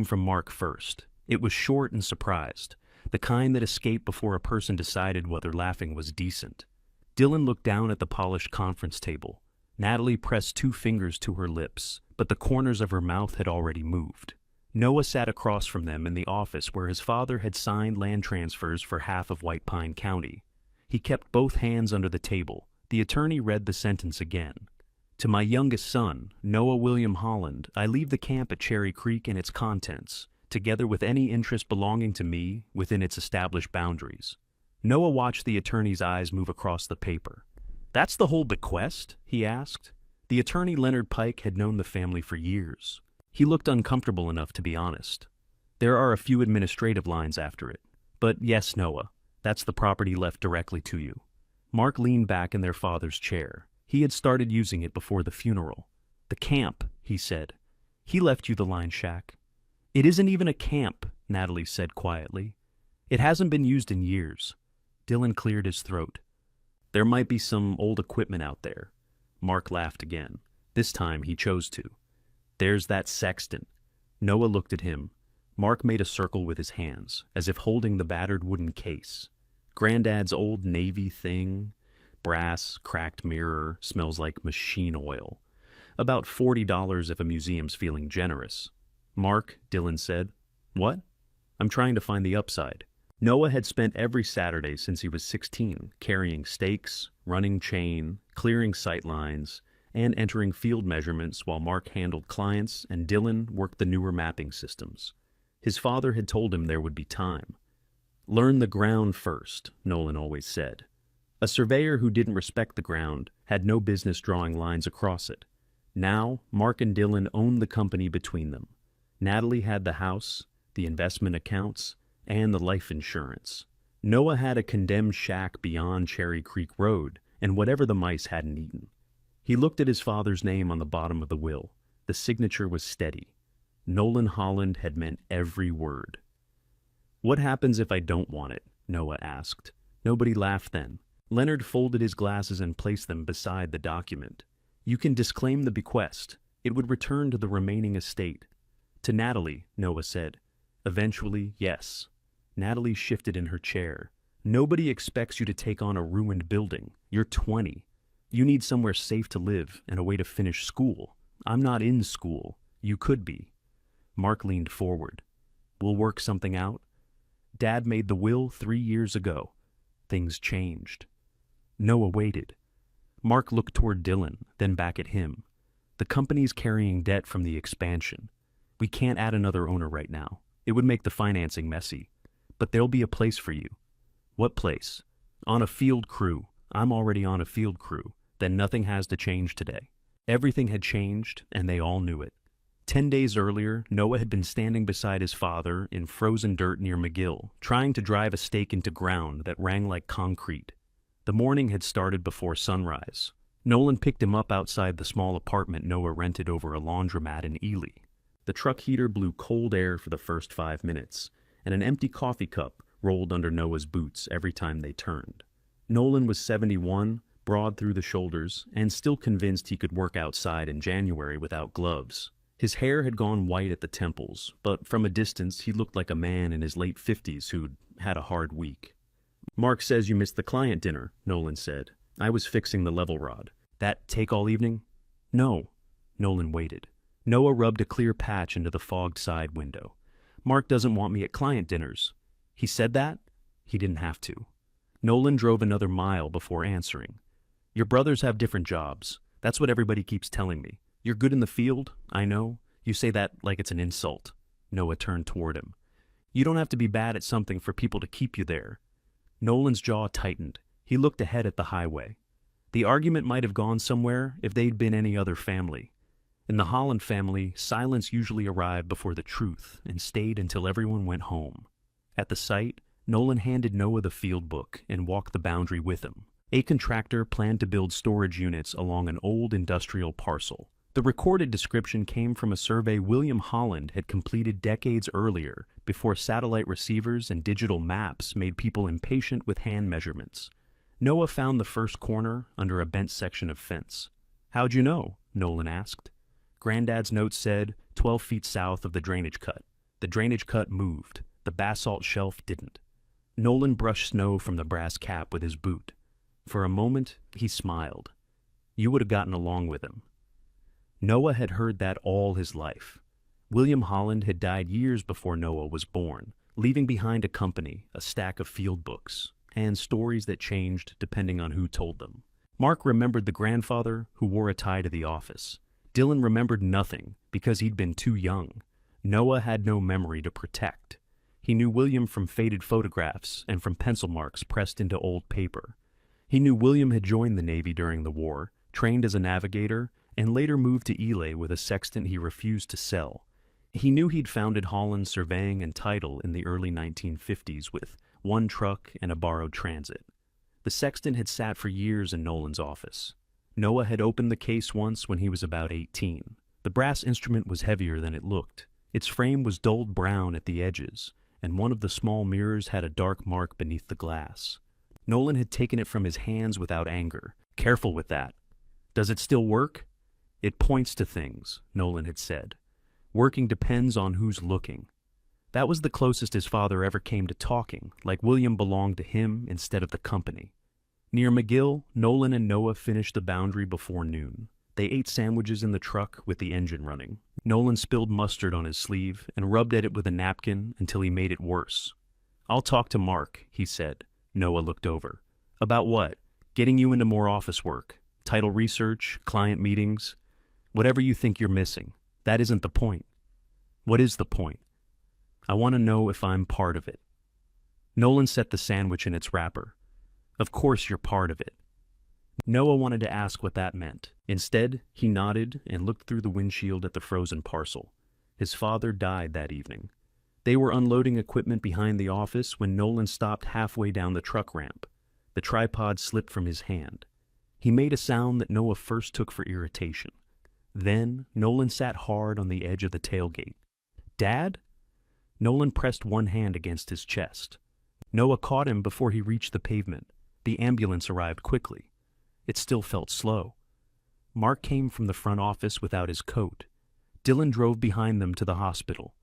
came from Mark first. It was short and surprised, the kind that escaped before a person decided whether laughing was decent. Dylan looked down at the polished conference table. Natalie pressed 2 fingers to her lips, but the corners of her mouth had already moved. Noah sat across from them in the office where his father had signed land transfers for half of White Pine County. He kept both hands under the table. The attorney read the sentence again. To my youngest son, Noah William Holland, I leave the camp at Cherry Creek and its contents, together with any interest belonging to me within its established boundaries. Noah watched the attorney's eyes move across the paper. That's the whole bequest? He asked. The attorney Leonard Pike had known the family for years. He looked uncomfortable enough to be honest. There are a few administrative lines after it. But yes, Noah, that's the property left directly to you. Mark leaned back in their father's chair. He had started using it before the funeral. The camp, he said. He left you the line shack. It isn't even a camp, Natalie said quietly. It hasn't been used in years. Dylan cleared his throat. There might be some old equipment out there. Mark laughed again. This time he chose to. There's that sextant. Noah looked at him. Mark made a circle with his hands, as if holding the battered wooden case. Granddad's old Navy thing. Brass, cracked mirror, smells like machine oil. About $40 if a museum's feeling generous. Mark, Dylan said. What? I'm trying to find the upside. Noah had spent every Saturday since he was 16, carrying stakes, running chain, clearing sight lines, and entering field measurements while Mark handled clients and Dylan worked the newer mapping systems. His father had told him there would be time. Learn the ground first, Nolan always said. A surveyor who didn't respect the ground had no business drawing lines across it. Now, Mark and Dylan owned the company between them. Natalie had the house, the investment accounts, and the life insurance. Noah had a condemned shack beyond Cherry Creek Road and whatever the mice hadn't eaten. He looked at his father's name on the bottom of the will. The signature was steady. Nolan Holland had meant every word. What happens if I don't want it? Noah asked. Nobody laughed then. Leonard folded his glasses and placed them beside the document. You can disclaim the bequest. It would return to the remaining estate. To Natalie, Noah said. Eventually, yes. Natalie shifted in her chair. Nobody expects you to take on a ruined building. You're 20. You need somewhere safe to live and a way to finish school. I'm not in school. You could be. Mark leaned forward. We'll work something out. Dad made the will 3 years ago. Things changed. Noah waited. Mark looked toward Dylan, then back at him. The company's carrying debt from the expansion. We can't add another owner right now. It would make the financing messy. But there'll be a place for you. What place? On a field crew. I'm already on a field crew. Then nothing has to change today. Everything had changed, and they all knew it. 10 days earlier, Noah had been standing beside his father in frozen dirt near McGill, trying to drive a stake into ground that rang like concrete. The morning had started before sunrise. Nolan picked him up outside the small apartment Noah rented over a laundromat in Ely. The truck heater blew cold air for the first 5 minutes, and an empty coffee cup rolled under Noah's boots every time they turned. Nolan was 71, broad through the shoulders, and still convinced he could work outside in January without gloves. His hair had gone white at the temples, but from a distance he looked like a man in his late 50s who'd had a hard week. Mark says you missed the client dinner, Nolan said. I was fixing the level rod. That take all evening? No. Nolan waited. Noah rubbed a clear patch into the fogged side window. Mark doesn't want me at client dinners. He said that? He didn't have to. Nolan drove another mile before answering. Your brothers have different jobs. That's what everybody keeps telling me. You're good in the field, I know. You say that like it's an insult. Noah turned toward him. You don't have to be bad at something for people to keep you there. Nolan's jaw tightened. He looked ahead at the highway. The argument might have gone somewhere if they'd been any other family. In the Holland family, silence usually arrived before the truth and stayed until everyone went home. At the site, Nolan handed Noah the field book and walked the boundary with him. A contractor planned to build storage units along an old industrial parcel. The recorded description came from a survey William Holland had completed decades earlier, before satellite receivers and digital maps made people impatient with hand measurements. Noah found the first corner under a bent section of fence. How'd you know? Nolan asked. Granddad's note said 12 feet south of the drainage cut. The drainage cut moved. The basalt shelf didn't. Nolan brushed snow from the brass cap with his boot. For a moment, he smiled. You would have gotten along with him. Noah had heard that all his life. William Holland had died years before Noah was born, leaving behind a company, a stack of field books, and stories that changed depending on who told them. Mark remembered the grandfather who wore a tie to the office. Dylan remembered nothing because he'd been too young. Noah had no memory to protect. He knew William from faded photographs and from pencil marks pressed into old paper. He knew William had joined the Navy during the war, trained as a navigator, and later moved to Ely with a sextant he refused to sell. He knew he'd founded Holland Surveying and Title in the early 1950s with one truck and a borrowed transit. The sextant had sat for years in Nolan's office. Noah had opened the case once when he was about 18. The brass instrument was heavier than it looked. Its frame was dulled brown at the edges, and one of the small mirrors had a dark mark beneath the glass. Nolan had taken it from his hands without anger. Careful with that. Does it still work? It points to things, Nolan had said. Working depends on who's looking. That was the closest his father ever came to talking, like William belonged to him instead of the company. Near McGill, Nolan and Noah finished the boundary before noon. They ate sandwiches in the truck with the engine running. Nolan spilled mustard on his sleeve and rubbed at it with a napkin until he made it worse. I'll talk to Mark, he said. Noah looked over. About what? Getting you into more office work, title research, client meetings, whatever you think you're missing. That isn't the point. What is the point? I want to know if I'm part of it. Nolan set the sandwich in its wrapper. Of course you're part of it. Noah wanted to ask what that meant. Instead, he nodded and looked through the windshield at the frozen parcel. His father died that evening. They were unloading equipment behind the office when Nolan stopped halfway down the truck ramp. The tripod slipped from his hand. He made a sound that Noah first took for irritation. Then, Nolan sat hard on the edge of the tailgate. Dad? Nolan pressed one hand against his chest. Noah caught him before he reached the pavement. The ambulance arrived quickly. It still felt slow. Mark came from the front office without his coat. Dylan drove behind them to the hospital.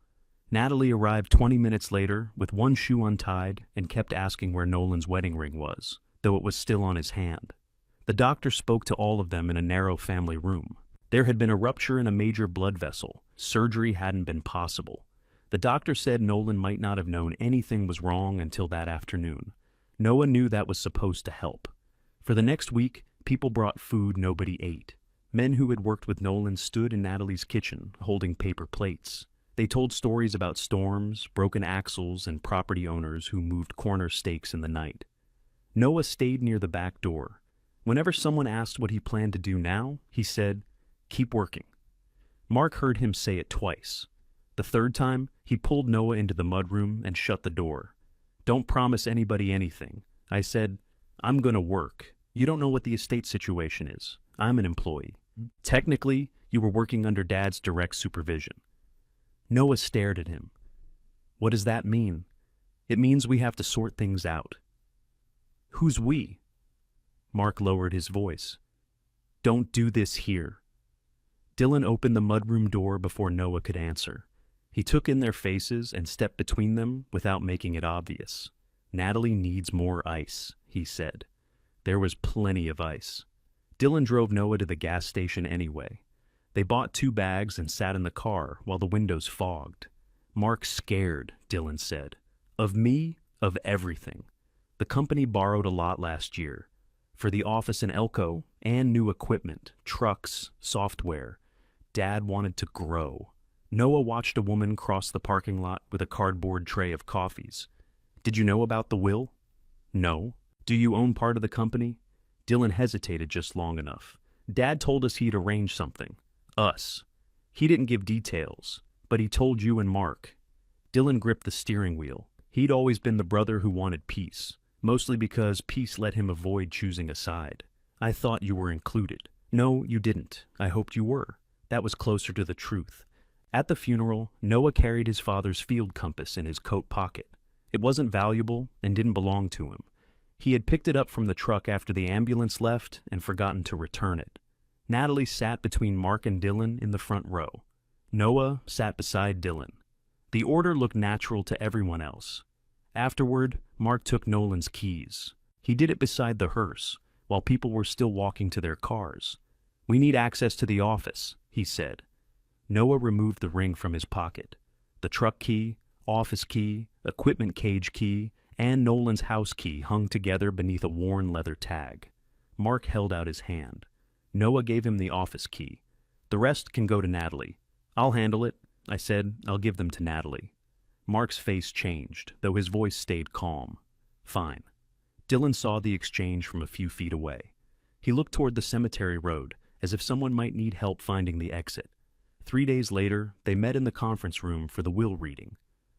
Natalie arrived 20 minutes later with one shoe untied and kept asking where Nolan's wedding ring was, though it was still on his hand. The doctor spoke to all of them in a narrow family room. There had been a rupture in a major blood vessel. Surgery hadn't been possible. The doctor said Nolan might not have known anything was wrong until that afternoon. Noah knew that was supposed to help. For the next week, people brought food nobody ate. Men who had worked with Nolan stood in Natalie's kitchen, holding paper plates. They told stories about storms, broken axles, and property owners who moved corner stakes in the night. Noah stayed near the back door. Whenever someone asked what he planned to do now, he said, "Keep working." Mark heard him say it twice. The third time, he pulled Noah into the mudroom and shut the door. "Don't promise anybody anything." I said, "I'm gonna work. You don't know what the estate situation is. I'm an employee. Technically, you were working under Dad's direct supervision." Noah stared at him. "What does that mean?" "It means we have to sort things out." "Who's we?" Mark lowered his voice. "Don't do this here." Dylan opened the mudroom door before Noah could answer. He took in their faces and stepped between them without making it obvious. "Natalie needs more ice," he said. There was plenty of ice. Dylan drove Noah to the gas station anyway. They bought 2 bags and sat in the car while the windows fogged. "Mark's scared," Dylan said. "Of me, of everything. The company borrowed a lot last year. For the office in Elko and new equipment, trucks, software. Dad wanted to grow." Noah watched a woman cross the parking lot with a cardboard tray of coffees. "Did you know about the will?" "No." "Do you own part of the company?" Dylan hesitated just long enough. "Dad told us he'd arrange something. Us. He didn't give details, but he told you and Mark." Dylan gripped the steering wheel. He'd always been the brother who wanted peace, mostly because peace let him avoid choosing a side. "I thought you were included." "No, you didn't. I hoped you were." That was closer to the truth. At the funeral, Noah carried his father's field compass in his coat pocket. It wasn't valuable and didn't belong to him. He had picked it up from the truck after the ambulance left and forgotten to return it. Natalie sat between Mark and Dylan in the front row. Noah sat beside Dylan. The order looked natural to everyone else. Afterward, Mark took Nolan's keys. He did it beside the hearse, while people were still walking to their cars. "We need access to the office," he said. Noah removed the ring from his pocket. The truck key, office key, equipment cage key, and Nolan's house key hung together beneath a worn leather tag. Mark held out his hand. Noah gave him the office key. "The rest can go to Natalie." "I'll handle it," I said. "I'll give them to Natalie." Mark's face changed, though his voice stayed calm. "Fine." Dylan saw the exchange from a few feet away. He looked toward the cemetery road, as if someone might need help finding the exit. 3 days later, they met in the conference room for the will reading.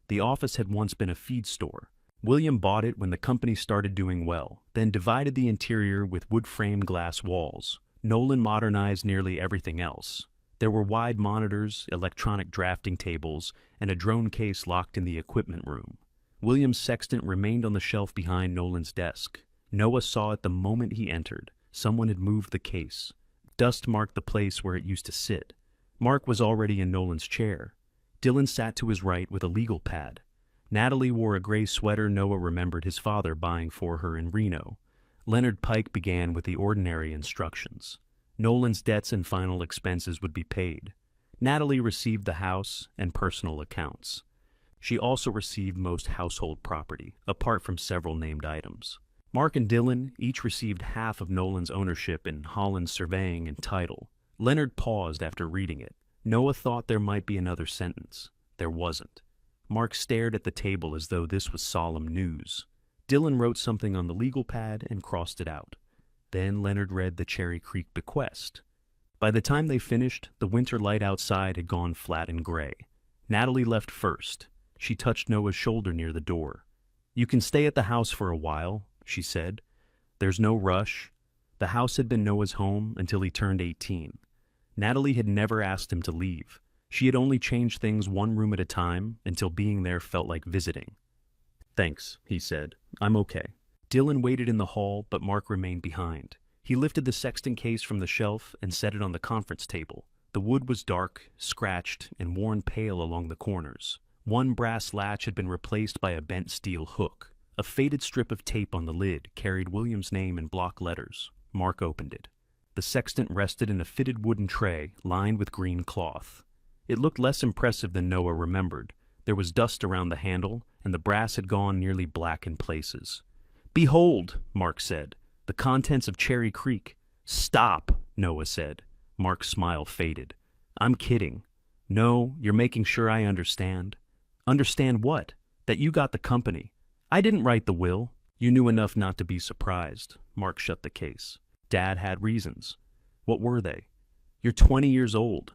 The office had once been a feed store. William bought it when the company started doing well, then divided the interior with wood-framed glass walls. Nolan modernized nearly everything else. There were wide monitors, electronic drafting tables, and a drone case locked in the equipment room. William's sextant remained on the shelf behind Nolan's desk. Noah saw it the moment he entered. Someone had moved the case. Dust marked the place where it used to sit. Mark was already in Nolan's chair. Dylan sat to his right with a legal pad. Natalie wore a gray sweater Noah remembered his father buying for her in Reno. Leonard Pike began with the ordinary instructions. Nolan's debts and final expenses would be paid. Natalie received the house and personal accounts. She also received most household property, apart from several named items. Mark and Dylan each received half of Nolan's ownership in Holland's surveying and title. Leonard paused after reading it. Noah thought there might be another sentence. There wasn't. Mark stared at the table as though this was solemn news. Dylan wrote something on the legal pad and crossed it out. Then Leonard read the Cherry Creek bequest. By the time they finished, the winter light outside had gone flat and gray. Natalie left first. She touched Noah's shoulder near the door. "You can stay at the house for a while," she said. "There's no rush." The house had been Noah's home until he turned 18. Natalie had never asked him to leave. She had only changed things one room at a time until being there felt like visiting. "Thanks," he said. "I'm okay." Dylan waited in the hall, but Mark remained behind. He lifted the sextant case from the shelf and set it on the conference table. The wood was dark, scratched, and worn pale along the corners. One brass latch had been replaced by a bent steel hook. A faded strip of tape on the lid carried William's name in block letters. Mark opened it. The sextant rested in a fitted wooden tray lined with green cloth. It looked less impressive than Noah remembered. There was dust around the handle, and the brass had gone nearly black in places. "Behold," Mark said, "the contents of Cherry Creek." "Stop," Noah said. Mark's smile faded. "I'm kidding." "No, you're making sure I understand." "Understand what?" "That you got the company." "I didn't write the will." "You knew enough not to be surprised." Mark shut the case. "Dad had reasons." "What were they?" "You're 20 years old."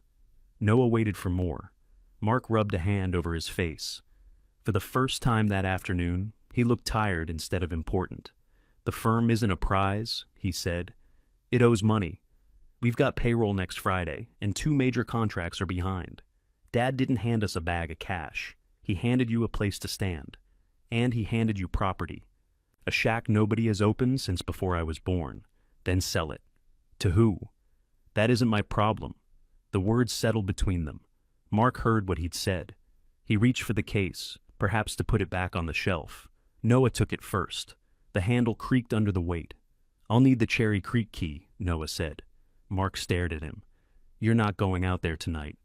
Noah waited for more. Mark rubbed a hand over his face. For the first time that afternoon, he looked tired instead of important. "The firm isn't a prize," he said. "It owes money. We've got payroll next Friday, and 2 major contracts are behind. Dad didn't hand us a bag of cash. He handed you a place to stand. And he handed you property. A shack nobody has opened since before I was born. Then sell it. To who? That isn't my problem." The words settled between them. Mark heard what he'd said. He reached for the case, perhaps to put it back on the shelf. Noah took it first. The handle creaked under the weight. "I'll need the Cherry Creek key," Noah said. Mark stared at him. "You're not going out there tonight."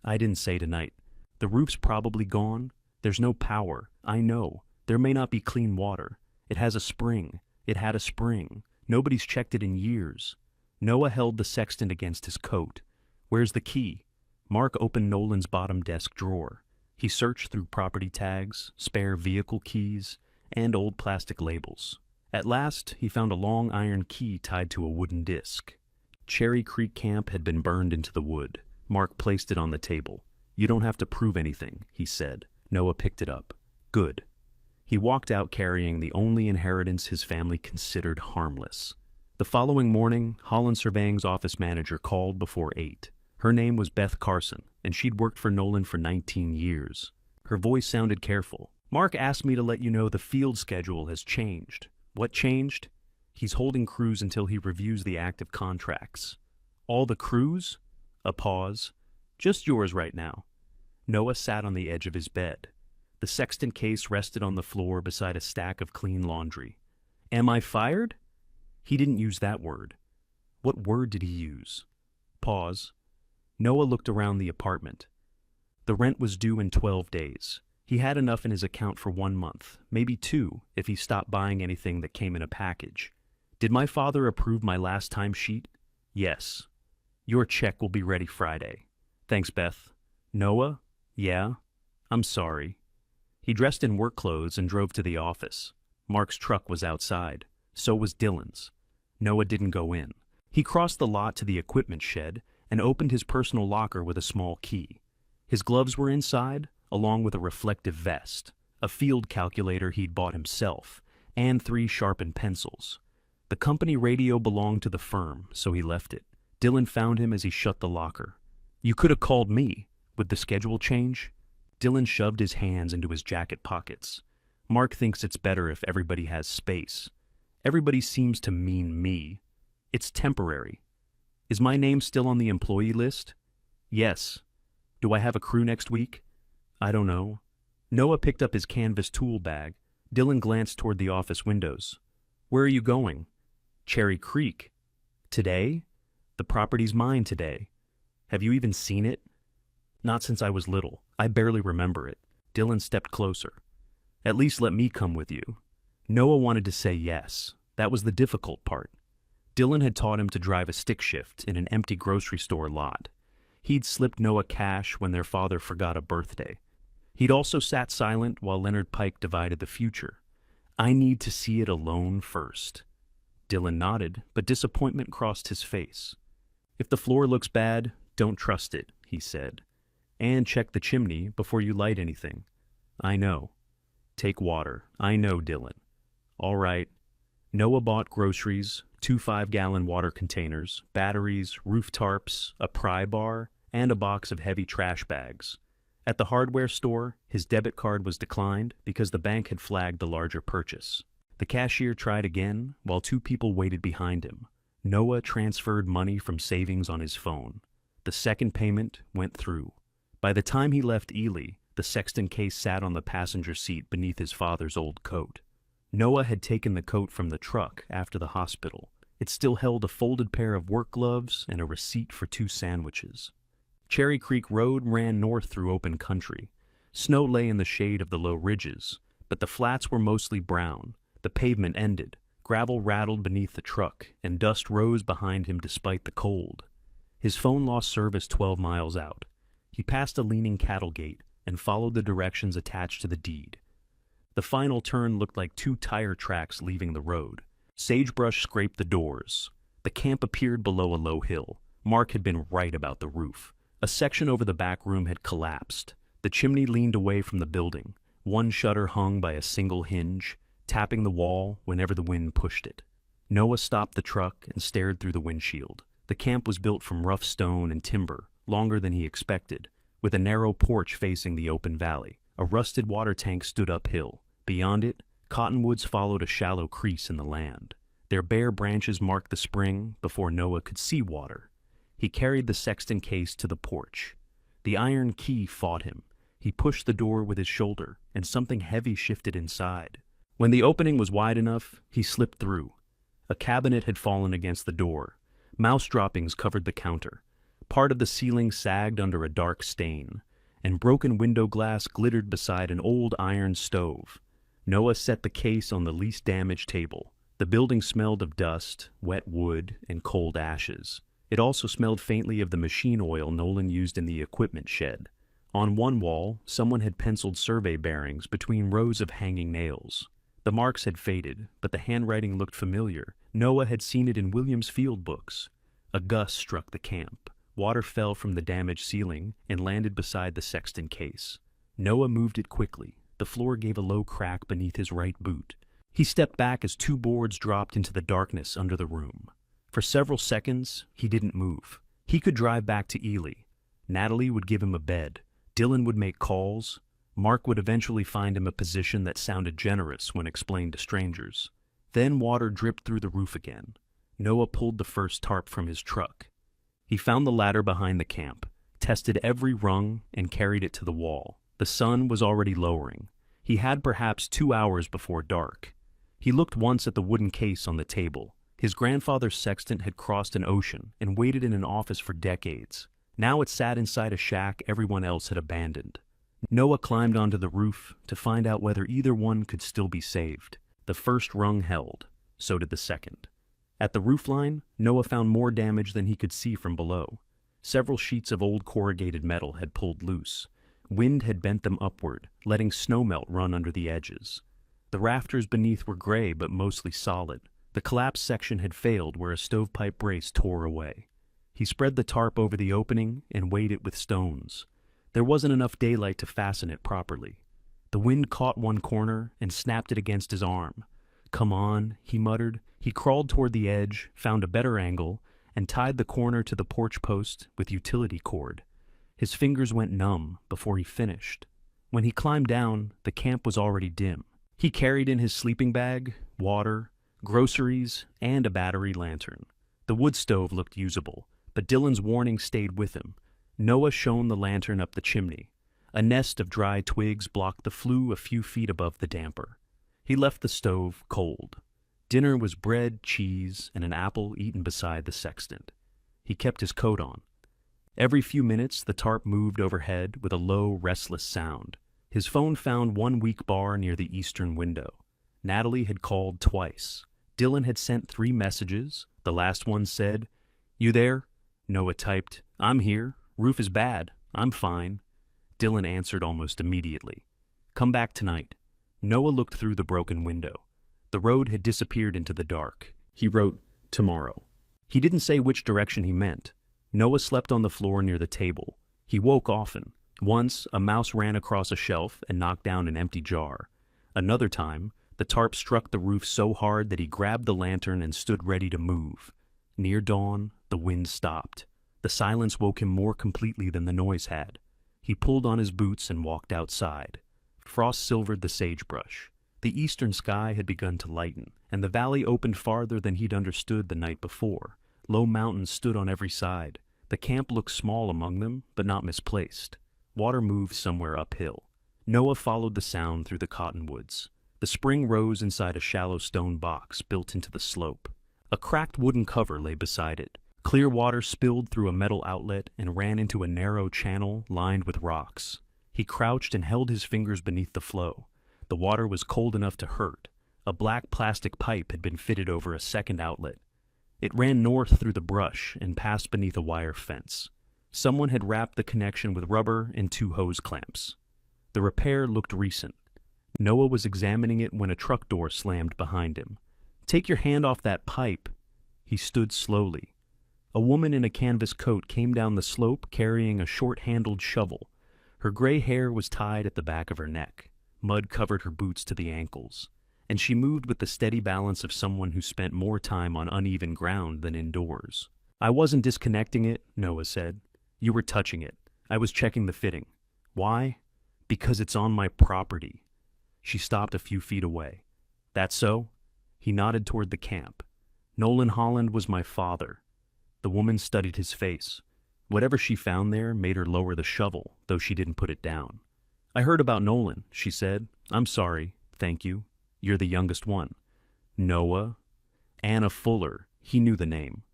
"I didn't say tonight." "The roof's probably gone. There's no power. I know. There may not be clean water. It has a spring. It had a spring. Nobody's checked it in years." Noah held the sextant against his coat. "Where's the key?" Mark opened Nolan's bottom desk drawer. He searched through property tags, spare vehicle keys, and old plastic labels. At last, he found a long iron key tied to a wooden disc. Cherry Creek Camp had been burned into the wood. Mark placed it on the table. "You don't have to prove anything," he said. Noah picked it up. "Good." He walked out carrying the only inheritance his family considered harmless. The following morning, Holland Surveying's office manager called before 8. Her name was Beth Carson, and she'd worked for Nolan for 19 years. Her voice sounded careful. "Mark asked me to let you know the field schedule has changed." "What changed?" "He's holding crews until he reviews the active contracts." "All the crews?" A pause. "Just yours right now." Noah sat on the edge of his bed. The Sextant case rested on the floor beside a stack of clean laundry. Am I fired? He didn't use that word. What word did he use? Pause. Noah looked around the apartment. The rent was due in 12 days. He had enough in his account for 1 month, maybe 2, if he stopped buying anything that came in a package. Did my father approve my last time sheet? Yes. Your check will be ready Friday. Thanks, Beth. Noah? Yeah? I'm sorry. He dressed in work clothes and drove to the office. Mark's truck was outside. So was Dylan's. Noah didn't go in. He crossed the lot to the equipment shed and opened his personal locker with a small key. His gloves were inside, along with a reflective vest, a field calculator he'd bought himself, and 3 sharpened pencils. The company radio belonged to the firm, so he left it. Dylan found him as he shut the locker. You could have called me. Would the schedule change? Dylan shoved his hands into his jacket pockets. Mark thinks it's better if everybody has space. Everybody seems to mean me. It's temporary. Is my name still on the employee list? Yes. Do I have a crew next week? I don't know. Noah picked up his canvas tool bag. Dylan glanced toward the office windows. Where are you going? Cherry Creek. Today? The property's mine today. Have you even seen it? Not since I was little. I barely remember it. Dylan stepped closer. At least let me come with you. Noah wanted to say yes. That was the difficult part. Dylan had taught him to drive a stick shift in an empty grocery store lot. He'd slipped Noah cash when their father forgot a birthday. He'd also sat silent while Leonard Pike divided the future. I need to see it alone first. Dylan nodded, but disappointment crossed his face. If the floor looks bad, don't trust it, he said. And check the chimney before you light anything. I know. Take water. I know, Dylan. All right. Noah bought groceries, 2 5-gallon water containers, batteries, roof tarps, a pry bar, and a box of heavy trash bags. At the hardware store, his debit card was declined because the bank had flagged the larger purchase. The cashier tried again, while 2 people waited behind him. Noah transferred money from savings on his phone. The second payment went through. By the time he left Ely, the Sextant case sat on the passenger seat beneath his father's old coat. Noah had taken the coat from the truck after the hospital. It still held a folded pair of work gloves and a receipt for 2 sandwiches. Cherry Creek Road ran north through open country. Snow lay in the shade of the low ridges, but the flats were mostly brown. The pavement ended. Gravel rattled beneath the truck, and dust rose behind him despite the cold. His phone lost service 12 miles out. He passed a leaning cattle gate and followed the directions attached to the deed. The final turn looked like 2 tire tracks leaving the road. Sagebrush scraped the doors. The camp appeared below a low hill. Mark had been right about the roof. A section over the back room had collapsed. The chimney leaned away from the building. One shutter hung by a single hinge, tapping the wall whenever the wind pushed it. Noah stopped the truck and stared through the windshield. The camp was built from rough stone and timber, longer than he expected, with a narrow porch facing the open valley. A rusted water tank stood uphill. Beyond it, cottonwoods followed a shallow crease in the land. Their bare branches marked the spring before Noah could see water. He carried the Sextant case to the porch. The iron key fought him. He pushed the door with his shoulder, and something heavy shifted inside. When the opening was wide enough, he slipped through. A cabinet had fallen against the door. Mouse droppings covered the counter. Part of the ceiling sagged under a dark stain, and broken window glass glittered beside an old iron stove. Noah set the case on the least damaged table. The building smelled of dust, wet wood, and cold ashes. It also smelled faintly of the machine oil Nolan used in the equipment shed. On one wall, someone had penciled survey bearings between rows of hanging nails. The marks had faded, but the handwriting looked familiar. Noah had seen it in William's field books. A gust struck the camp. Water fell from the damaged ceiling and landed beside the Sextant case. Noah moved it quickly. The floor gave a low crack beneath his right boot. He stepped back as 2 boards dropped into the darkness under the room. For several seconds, he didn't move. He could drive back to Ely. Natalie would give him a bed. Dylan would make calls. Mark would eventually find him a position that sounded generous when explained to strangers. Then water dripped through the roof again. Noah pulled the first tarp from his truck. He found the ladder behind the camp. tested every rung, and carried it to the wall. The sun was already lowering. He had perhaps 2 hours before dark. He looked once at the wooden case on the table. His grandfather's sextant had crossed an ocean and waited in an office for decades. Now it sat inside a shack everyone else had abandoned. Noah climbed onto the roof to find out whether either one could still be saved. The first rung held, so did the second. At the roofline, Noah found more damage than he could see from below. Several sheets of old corrugated metal had pulled loose. Wind had bent them upward, letting snowmelt run under the edges. The rafters beneath were gray but mostly solid. The collapsed section had failed where a stovepipe brace tore away. He spread the tarp over the opening and weighed it with stones. There wasn't enough daylight to fasten it properly. The wind caught one corner and snapped it against his arm. "Come on," he muttered. He crawled toward the edge, found a better angle, and tied the corner to the porch post with utility cord. His fingers went numb before he finished. When he climbed down, the camp was already dim. He carried in his sleeping bag, water, groceries, and a battery lantern. The wood stove looked usable, but Dylan's warning stayed with him. Noah shone the lantern up the chimney. A nest of dry twigs blocked the flue a few feet above the damper. He left the stove cold. Dinner was bread, cheese, and an apple eaten beside the sextant. He kept his coat on. Every few minutes, the tarp moved overhead with a low, restless sound. His phone found one weak bar near the eastern window. Natalie had called twice. Dylan had sent 3 messages. The last one said, "You there?" Noah typed, "I'm here. Roof is bad. I'm fine." Dylan answered almost immediately, "Come back tonight." Noah looked through the broken window. The road had disappeared into the dark. He wrote, "Tomorrow." He didn't say which direction he meant. Noah slept on the floor near the table. He woke often. Once, a mouse ran across a shelf and knocked down an empty jar. Another time, the tarp struck the roof so hard that he grabbed the lantern and stood ready to move. Near dawn, the wind stopped. The silence woke him more completely than the noise had. He pulled on his boots and walked outside. Frost silvered the sagebrush. The eastern sky had begun to lighten, and the valley opened farther than he'd understood the night before. Low mountains stood on every side. The camp looked small among them, but not misplaced. Water moved somewhere uphill. Noah followed the sound through the cottonwoods. The spring rose inside a shallow stone box built into the slope. A cracked wooden cover lay beside it. Clear water spilled through a metal outlet and ran into a narrow channel lined with rocks. He crouched and held his fingers beneath the flow. The water was cold enough to hurt. A black plastic pipe had been fitted over a second outlet. It ran north through the brush and passed beneath a wire fence. Someone had wrapped the connection with rubber and 2 hose clamps. The repair looked recent. Noah was examining it when a truck door slammed behind him. "Take your hand off that pipe." He stood slowly. A woman in a canvas coat came down the slope carrying a short-handled shovel. Her gray hair was tied at the back of her neck. Mud covered her boots to the ankles, and she moved with the steady balance of someone who spent more time on uneven ground than indoors. "I wasn't disconnecting it," Noah said. "You were touching it. I was checking the fitting." "Why?" "Because it's on my property." She stopped a few feet away. "That so?" He nodded toward the camp. "Nolan Holland was my father." The woman studied his face. Whatever she found there made her lower the shovel, though she didn't put it down. "I heard about Nolan," she said. "I'm sorry. Thank you. You're the youngest one." "Noah?" "Anna Fuller." He knew the name.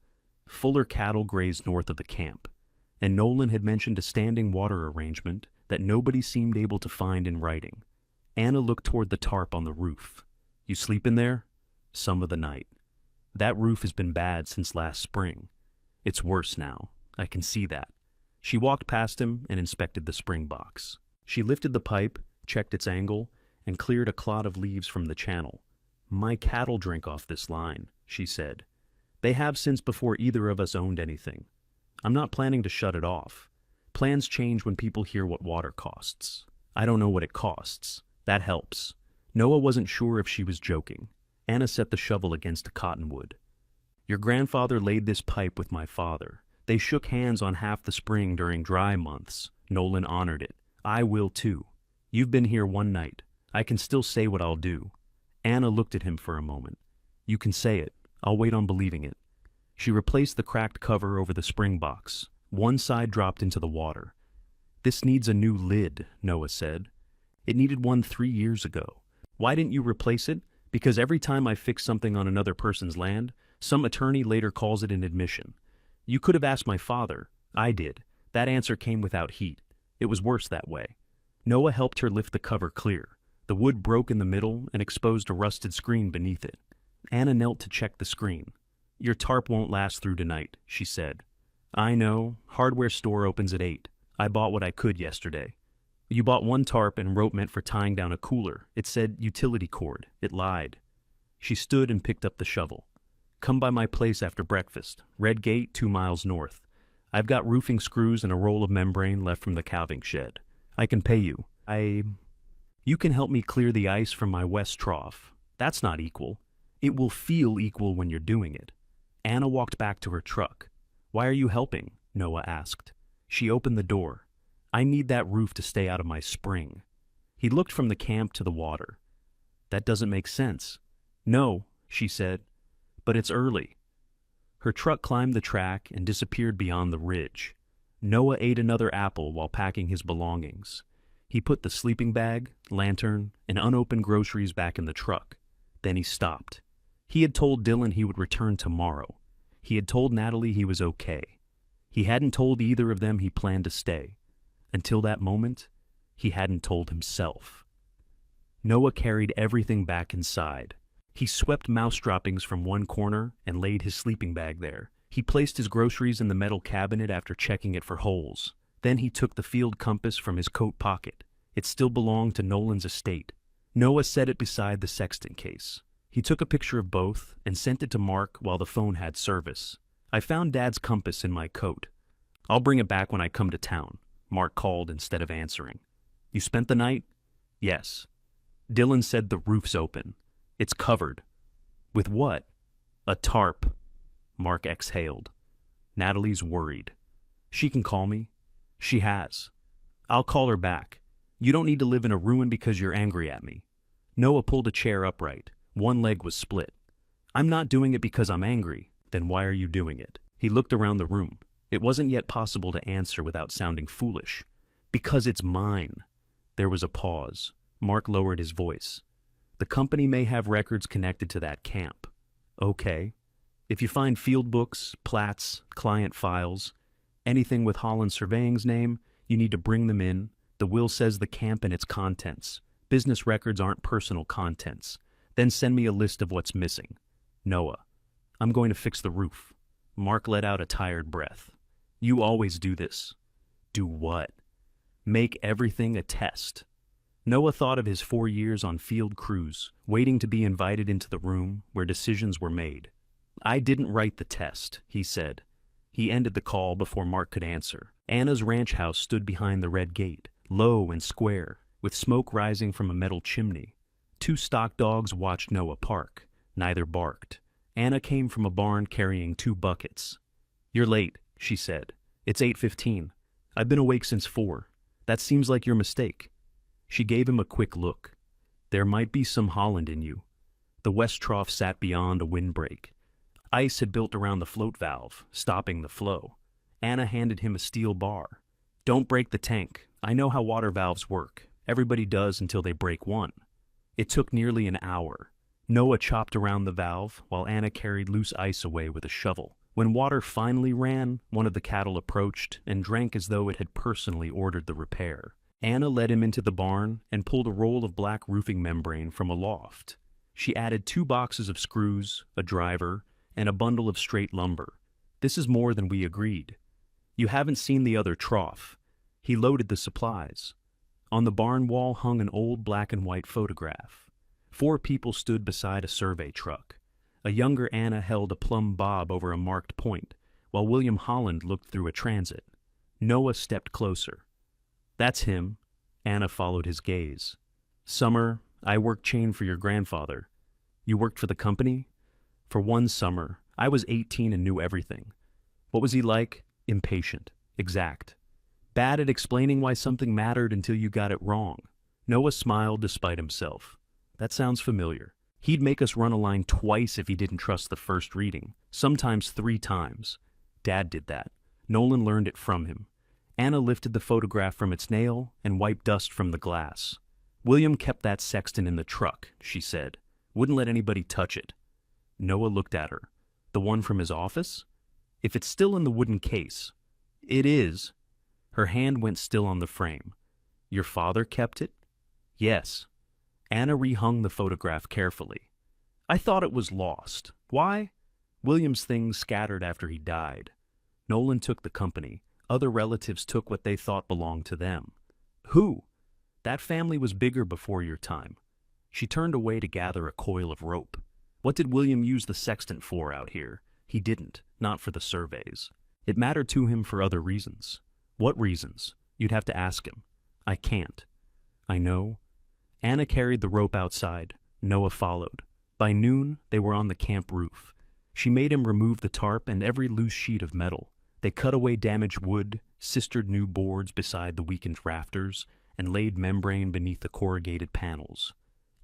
Fuller cattle grazed north of the camp, and Nolan had mentioned a standing water arrangement that nobody seemed able to find in writing. Anna looked toward the tarp on the roof. "You sleep in there?" "Some of the night. That roof has been bad since last spring. It's worse now. I can see that." She walked past him and inspected the spring box. She lifted the pipe, checked its angle, and cleared a clod of leaves from the channel. "My cattle drink off this line," she said. "They have since before either of us owned anything. I'm not planning to shut it off. Plans change when people hear what water costs. I don't know what it costs. That helps." Noah wasn't sure if she was joking. Anna set the shovel against a cottonwood. "Your grandfather laid this pipe with my father. They shook hands on half the spring during dry months. Nolan honored it. I will too. You've been here one night. I can still say what I'll do." Anna looked at him for a moment. "You can say it. I'll wait on believing it." She replaced the cracked cover over the spring box. One side dropped into the water. "This needs a new lid," Noah said. "It needed one 3 years ago. Why didn't you replace it? Because every time I fix something on another person's land, some attorney later calls it an admission. You could have asked my father. I did. That answer came without heat. It was worse that way." Noah helped her lift the cover clear. The wood broke in the middle and exposed a rusted screen beneath it. Anna knelt to check the screen. "Your tarp won't last through tonight," she said. "I know. Hardware store opens at 8. I bought what I could yesterday." "You bought one tarp and rope meant for tying down a cooler. It said utility cord. It lied." She stood and picked up the shovel. "Come by my place after breakfast. Red Gate, 2 miles north. I've got roofing screws and a roll of membrane left from the calving shed. I can pay you. You can help me clear the ice from my west trough. That's not equal. It will feel equal when you're doing it." Anna walked back to her truck. "Why are you helping?" Noah asked. She opened the door. "I need that roof to stay out of my spring." He looked from the camp to the water. "That doesn't make sense." "No," she said, "but it's early." Her truck climbed the track and disappeared beyond the ridge. Noah ate another apple while packing his belongings. He put the sleeping bag, lantern, and unopened groceries back in the truck. Then he stopped. He had told Dylan he would return tomorrow. He had told Natalie he was okay. He hadn't told either of them he planned to stay. Until that moment, he hadn't told himself. Noah carried everything back inside. He swept mouse droppings from one corner and laid his sleeping bag there. He placed his groceries in the metal cabinet after checking it for holes. Then he took the field compass from his coat pocket. It still belonged to Nolan's estate. Noah set it beside the Sextant case. He took a picture of both and sent it to Mark while the phone had service. "I found Dad's compass in my coat. I'll bring it back when I come to town," Mark called instead of answering. "You spent the night?" "Yes." Dylan said, "The roof's open. It's covered." "With what?" "A tarp." Mark exhaled. "Natalie's worried. She can call me." "She has." "I'll call her back. You don't need to live in a ruin because you're angry at me." Noah pulled a chair upright. One leg was split. "I'm not doing it because I'm angry." "Then why are you doing it?" He looked around the room. It wasn't yet possible to answer without sounding foolish. "Because it's mine." There was a pause. Mark lowered his voice. "The company may have records connected to that camp." "Okay. If you find field books, plats, client files, anything with Holland Surveying's name, you need to bring them in. The will says the camp and its contents. Business records aren't personal contents. Then send me a list of what's missing." "Noah, I'm going to fix the roof." Mark let out a tired breath. "You always do this." "Do what?" "Make everything a test." Noah thought of his 4 years on field crews, waiting to be invited into the room where decisions were made. "I didn't write the test," he said. He ended the call before Mark could answer. Anna's ranch house stood behind the red gate, low and square, with smoke rising from a metal chimney. 2 stock dogs watched Noah park. Neither barked. Anna came from a barn carrying 2 buckets. "You're late," she said. "It's 8:15. I've been awake since 4. That seems like your mistake." She gave him a quick look. "There might be some Holland in you." The west trough sat beyond a windbreak. Ice had built around the float valve, stopping the flow. Anna handed him a steel bar. "Don't break the tank. I know how water valves work. Everybody does until they break one." It took nearly an hour. Noah chopped around the valve while Anna carried loose ice away with a shovel. When water finally ran, one of the cattle approached and drank as though it had personally ordered the repair. Anna led him into the barn and pulled a roll of black roofing membrane from a loft. She added 2 boxes of screws, a driver, and a bundle of straight lumber. "This is more than we agreed. You haven't seen the other trough." He loaded the supplies. On the barn wall hung an old black and white photograph. 4 people stood beside a survey truck. A younger Anna held a plumb bob over a marked point, while William Holland looked through a transit. Noah stepped closer. "That's him." Anna followed his gaze. "Summer, I worked chain for your grandfather." "You worked for the company?" "For one summer. I was 18 and knew everything." "What was he like?" "Impatient. Exact. Bad at explaining why something mattered until you got it wrong." Noah smiled despite himself. "That sounds familiar. He'd make us run a line twice if he didn't trust the first reading, sometimes 3 times. Dad did that. Nolan learned it from him. Anna lifted the photograph from its nail and wiped dust from the glass. William kept that sextant in the truck, she said. Wouldn't let anybody touch it. Noah looked at her. The one from his office? If it's still in the wooden case. It is. Her hand went still on the frame. Your father kept it? Yes. Anna rehung the photograph carefully. I thought it was lost. Why? William's things scattered after he died. Nolan took the company. Other relatives took what they thought belonged to them. Who? That family was bigger before your time. She turned away to gather a coil of rope. What did William use the sextant for out here? He didn't, not for the surveys. It mattered to him for other reasons. What reasons? You'd have to ask him. I can't. I know. Anna carried the rope outside. Noah followed. By noon, they were on the camp roof. She made him remove the tarp and every loose sheet of metal. They cut away damaged wood, sistered new boards beside the weakened rafters, and laid membrane beneath the corrugated panels.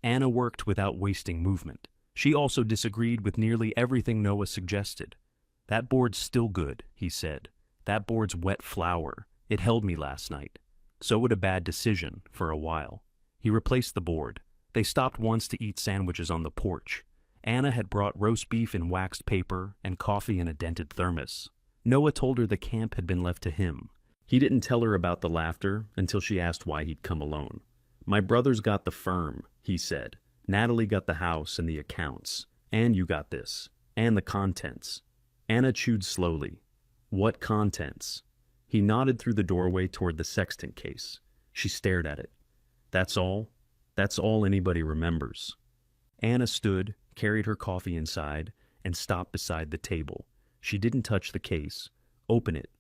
Anna worked without wasting movement. She also disagreed with nearly everything Noah suggested. That board's still good, he said. That board's wet flour. It held me last night. So would a bad decision, for a while. He replaced the board. They stopped once to eat sandwiches on the porch. Anna had brought roast beef in waxed paper and coffee in a dented thermos. Noah told her the camp had been left to him. He didn't tell her about the laughter until she asked why he'd come alone. My brother's got the firm, he said. Natalie got the house and the accounts. And you got this. And the contents. Anna chewed slowly. What contents? He nodded through the doorway toward the sextant case. She stared at it. That's all? That's all anybody remembers. Anna stood, carried her coffee inside, and stopped beside the table. She didn't touch the case. Open it.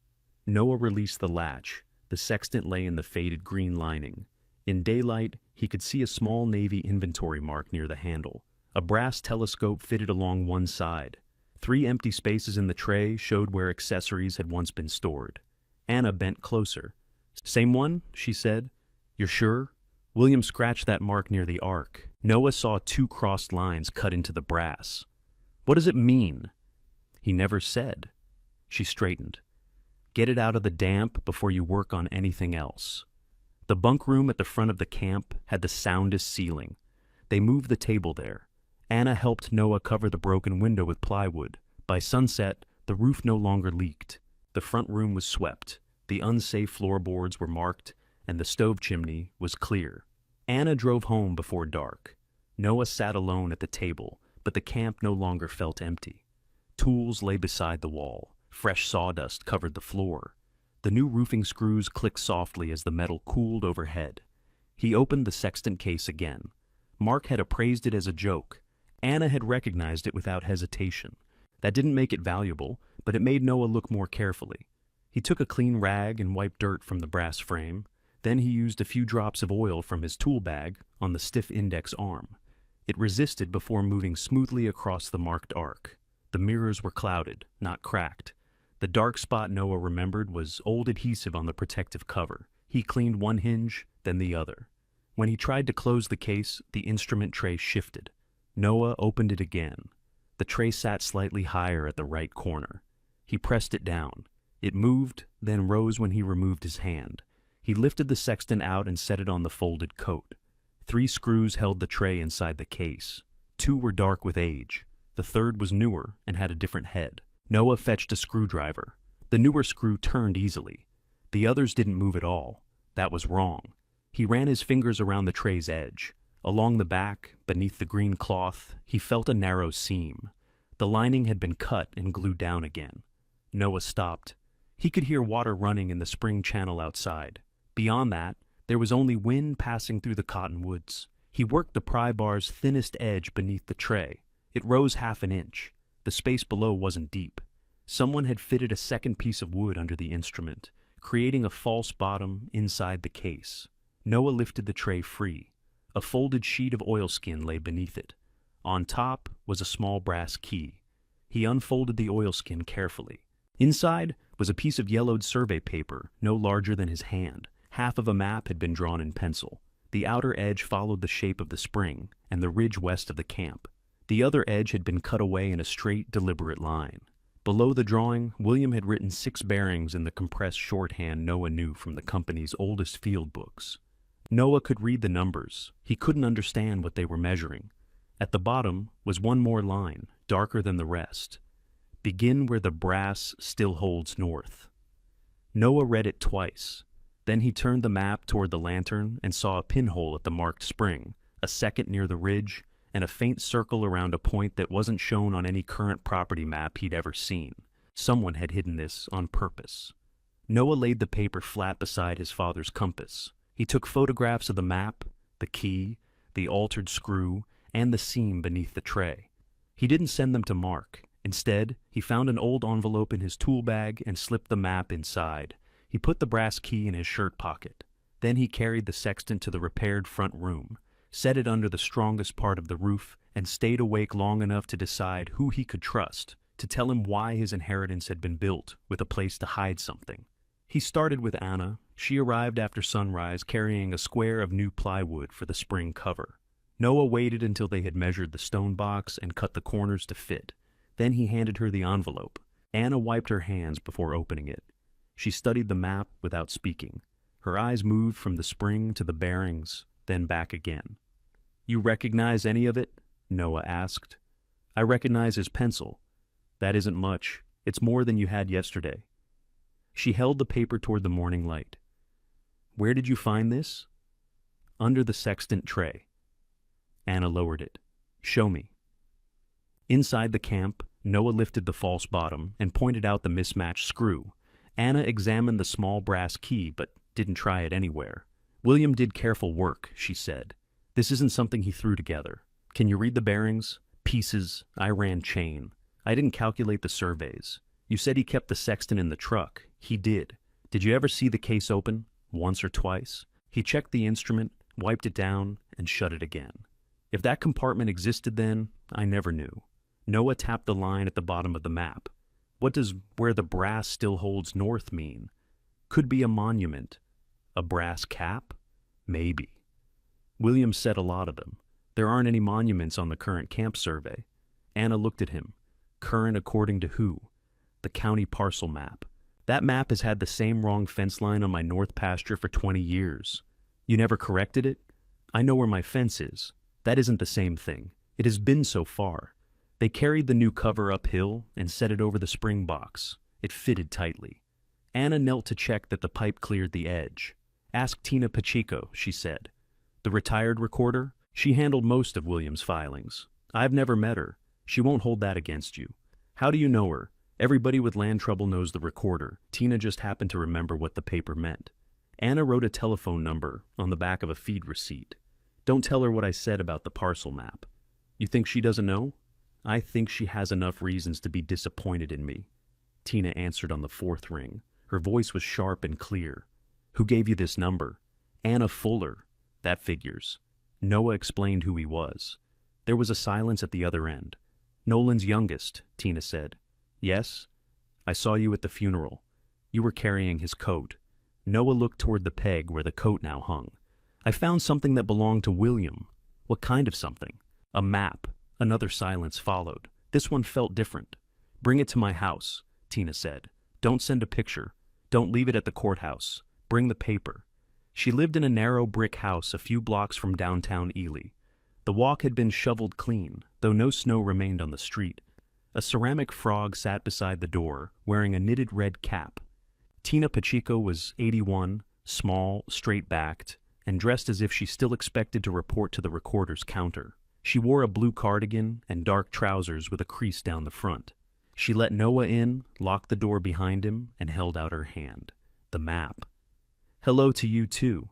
Noah released the latch. The sextant lay in the faded green lining. In daylight, he could see a small Navy inventory mark near the handle. A brass telescope fitted along one side. 3 empty spaces in the tray showed where accessories had once been stored. Anna bent closer. Same one? She said. You're sure? William scratched that mark near the arc. Noah saw 2 crossed lines cut into the brass. What does it mean? He never said. She straightened. Get it out of the damp before you work on anything else. The bunk room at the front of the camp had the soundest ceiling. They moved the table there. Anna helped Noah cover the broken window with plywood. By sunset, the roof no longer leaked. The front room was swept. The unsafe floorboards were marked, and the stove chimney was clear. Anna drove home before dark. Noah sat alone at the table, but the camp no longer felt empty. Tools lay beside the wall. Fresh sawdust covered the floor. The new roofing screws clicked softly as the metal cooled overhead. He opened the sextant case again. Mark had appraised it as a joke. Anna had recognized it without hesitation. That didn't make it valuable, but it made Noah look more carefully. He took a clean rag and wiped dirt from the brass frame. Then he used a few drops of oil from his tool bag on the stiff index arm. It resisted before moving smoothly across the marked arc. The mirrors were clouded, not cracked. The dark spot Noah remembered was old adhesive on the protective cover. He cleaned one hinge, then the other. When he tried to close the case, the instrument tray shifted. Noah opened it again. The tray sat slightly higher at the right corner. He pressed it down. It moved, then rose when he removed his hand. He lifted the sextant out and set it on the folded coat. 3 screws held the tray inside the case. 2 were dark with age. The third was newer and had a different head. Noah fetched a screwdriver. The newer screw turned easily. The others didn't move at all. That was wrong. He ran his fingers around the tray's edge. Along the back, beneath the green cloth, he felt a narrow seam. The lining had been cut and glued down again. Noah stopped. He could hear water running in the spring channel outside. Beyond that, there was only wind passing through the cottonwoods. He worked the pry bar's thinnest edge beneath the tray. It rose half an inch. The space below wasn't deep. Someone had fitted a second piece of wood under the instrument, creating a false bottom inside the case. Noah lifted the tray free. A folded sheet of oilskin lay beneath it. On top was a small brass key. He unfolded the oilskin carefully. Inside was a piece of yellowed survey paper, no larger than his hand. Half of a map had been drawn in pencil. The outer edge followed the shape of the spring and the ridge west of the camp. The other edge had been cut away in a straight, deliberate line. Below the drawing, William had written 6 bearings in the compressed shorthand Noah knew from the company's oldest field books. Noah could read the numbers. He couldn't understand what they were measuring. At the bottom was one more line, darker than the rest. Begin where the brass still holds north. Noah read it twice. Then he turned the map toward the lantern and saw a pinhole at the marked spring, a second near the ridge, and a faint circle around a point that wasn't shown on any current property map he'd ever seen. Someone had hidden this on purpose. Noah laid the paper flat beside his father's compass. He took photographs of the map, the key, the altered screw, and the seam beneath the tray. He didn't send them to Mark. Instead, he found an old envelope in his tool bag and slipped the map inside. He put the brass key in his shirt pocket. Then he carried the sextant to the repaired front room, set it under the strongest part of the roof, and stayed awake long enough to decide who he could trust, to tell him why his inheritance had been built with a place to hide something. He started with Anna. She arrived after sunrise carrying a square of new plywood for the spring cover. Noah waited until they had measured the stone box and cut the corners to fit. Then he handed her the envelope. Anna wiped her hands before opening it. She studied the map without speaking. Her eyes moved from the spring to the bearings, then back again. "You recognize any of it?" Noah asked. "I recognize his pencil. That isn't much. It's more than you had yesterday." She held the paper toward the morning light. "Where did you find this?" "Under the sextant tray." Anna lowered it. "Show me." Inside the camp, Noah lifted the false bottom and pointed out the mismatched screw. Anna examined the small brass key, but didn't try it anywhere. "William did careful work," she said. "This isn't something he threw together. Can you read the bearings? Pieces. I ran chain. I didn't calculate the surveys. You said he kept the sextant in the truck. He did. Did you ever see the case open? Once or twice? He checked the instrument, wiped it down, and shut it again. If that compartment existed then, I never knew." Noah tapped the line at the bottom of the map. "What does 'where the brass still holds north' mean? Could be a monument. A brass cap? Maybe." "William said a lot of them. There aren't any monuments on the current camp survey." Anna looked at him. "Current according to who?" "The county parcel map. That map has had the same wrong fence line on my north pasture for 20 years. You never corrected it? I know where my fence is. That isn't the same thing. It has been so far." They carried the new cover uphill and set it over the spring box. It fitted tightly. Anna knelt to check that the pipe cleared the edge. "Ask Tina Pacheco," she said. "The retired recorder? She handled most of William's filings. I've never met her. She won't hold that against you. How do you know her? Everybody with land trouble knows the recorder. Tina just happened to remember what the paper meant." Anna wrote a telephone number on the back of a feed receipt. "Don't tell her what I said about the parcel map." "You think she doesn't know?" "I think she has enough reasons to be disappointed in me." Tina answered on the 4th ring. Her voice was sharp and clear. "Who gave you this number?" "Anna Fuller." "That figures." Noah explained who he was. There was a silence at the other end. "Nolan's youngest," Tina said. "Yes? I saw you at the funeral. You were carrying his coat." Noah looked toward the peg where the coat now hung. "I found something that belonged to William." "What kind of something?" "A map." Another silence followed. This one felt different. "Bring it to my house," Tina said. "Don't send a picture. Don't leave it at the courthouse. Bring the paper." She lived in a narrow brick house a few blocks from downtown Ely. The walk had been shoveled clean, though no snow remained on the street. A ceramic frog sat beside the door, wearing a knitted red cap. Tina Pacheco was 81, small, straight-backed, and dressed as if she still expected to report to the recorder's counter. She wore a blue cardigan and dark trousers with a crease down the front. She let Noah in, locked the door behind him, and held out her hand. The map. "Hello to you, too."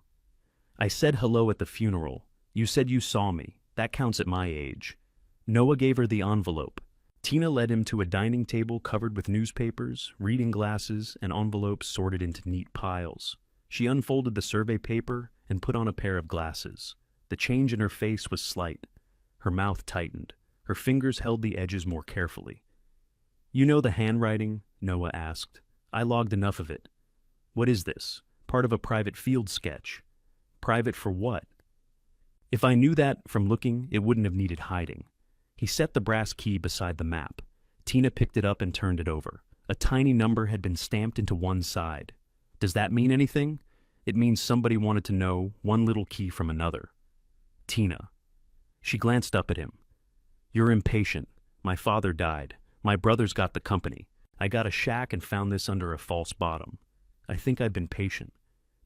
"I said hello at the funeral. You said you saw me. That counts at my age." Noah gave her the envelope. Tina led him to a dining table covered with newspapers, reading glasses, and envelopes sorted into neat piles. She unfolded the survey paper and put on a pair of glasses. The change in her face was slight. Her mouth tightened. Her fingers held the edges more carefully. "You know the handwriting?" Noah asked. "I logged enough of it." "What is this? Part of a private field sketch." "Private for what?" "If I knew that from looking, it wouldn't have needed hiding." He set the brass key beside the map. Tina picked it up and turned it over. A tiny number had been stamped into one side. Does that mean anything? It means somebody wanted to know one little key from another. Tina. She glanced up at him. You're impatient. My father died. My brother's got the company. I got a shack and found this under a false bottom. I think I've been patient.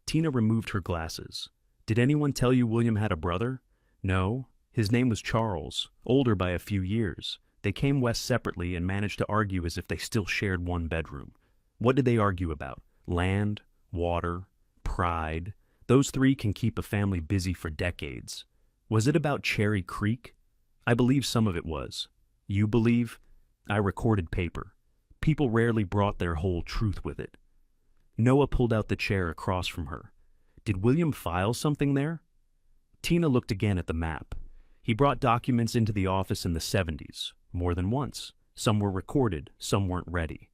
Tina removed her glasses. Did anyone tell you William had a brother? No. His name was Charles, older by a few years. They came west separately and managed to argue as if they still shared one bedroom. What did they argue about? Land, water, pride. Those three can keep a family busy for decades. Was it about Cherry Creek? I believe some of it was. You believe? I recorded paper. People rarely brought their whole truth with it. Noah pulled out the chair across from her. Did William file something there? Tina looked again at the map. He brought documents into the office in the 70s, more than once. Some were recorded, some weren't ready.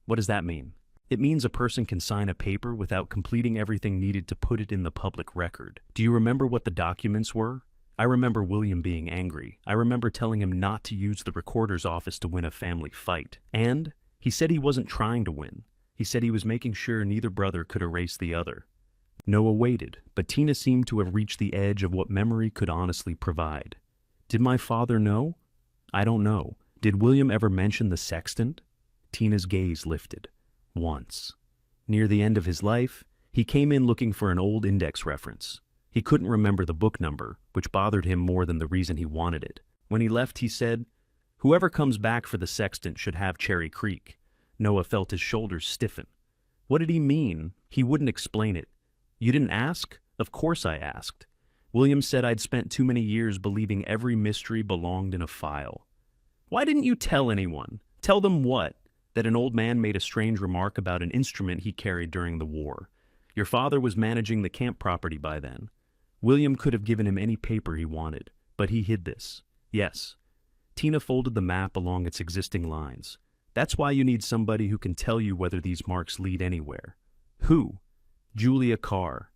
What does that mean? It means a person can sign a paper without completing everything needed to put it in the public record. Do you remember what the documents were? I remember William being angry. I remember telling him not to use the recorder's office to win a family fight. And he said he wasn't trying to win. He said he was making sure neither brother could erase the other. Noah waited, but Tina seemed to have reached the edge of what memory could honestly provide. Did my father know? I don't know. Did William ever mention the Sextant? Tina's gaze lifted. Once. Near the end of his life, he came in looking for an old index reference. He couldn't remember the book number, which bothered him more than the reason he wanted it. When he left, he said, "Whoever comes back for the Sextant should have Cherry Creek." Noah felt his shoulders stiffen. What did he mean? He wouldn't explain it. You didn't ask? Of course I asked. William said I'd spent too many years believing every mystery belonged in a file. Why didn't you tell anyone? Tell them what? That an old man made a strange remark about an instrument he carried during the war. Your father was managing the camp property by then. William could have given him any paper he wanted, but he hid this. Yes. Tina folded the map along its existing lines. That's why you need somebody who can tell you whether these marks lead anywhere. Who? Julia Carr.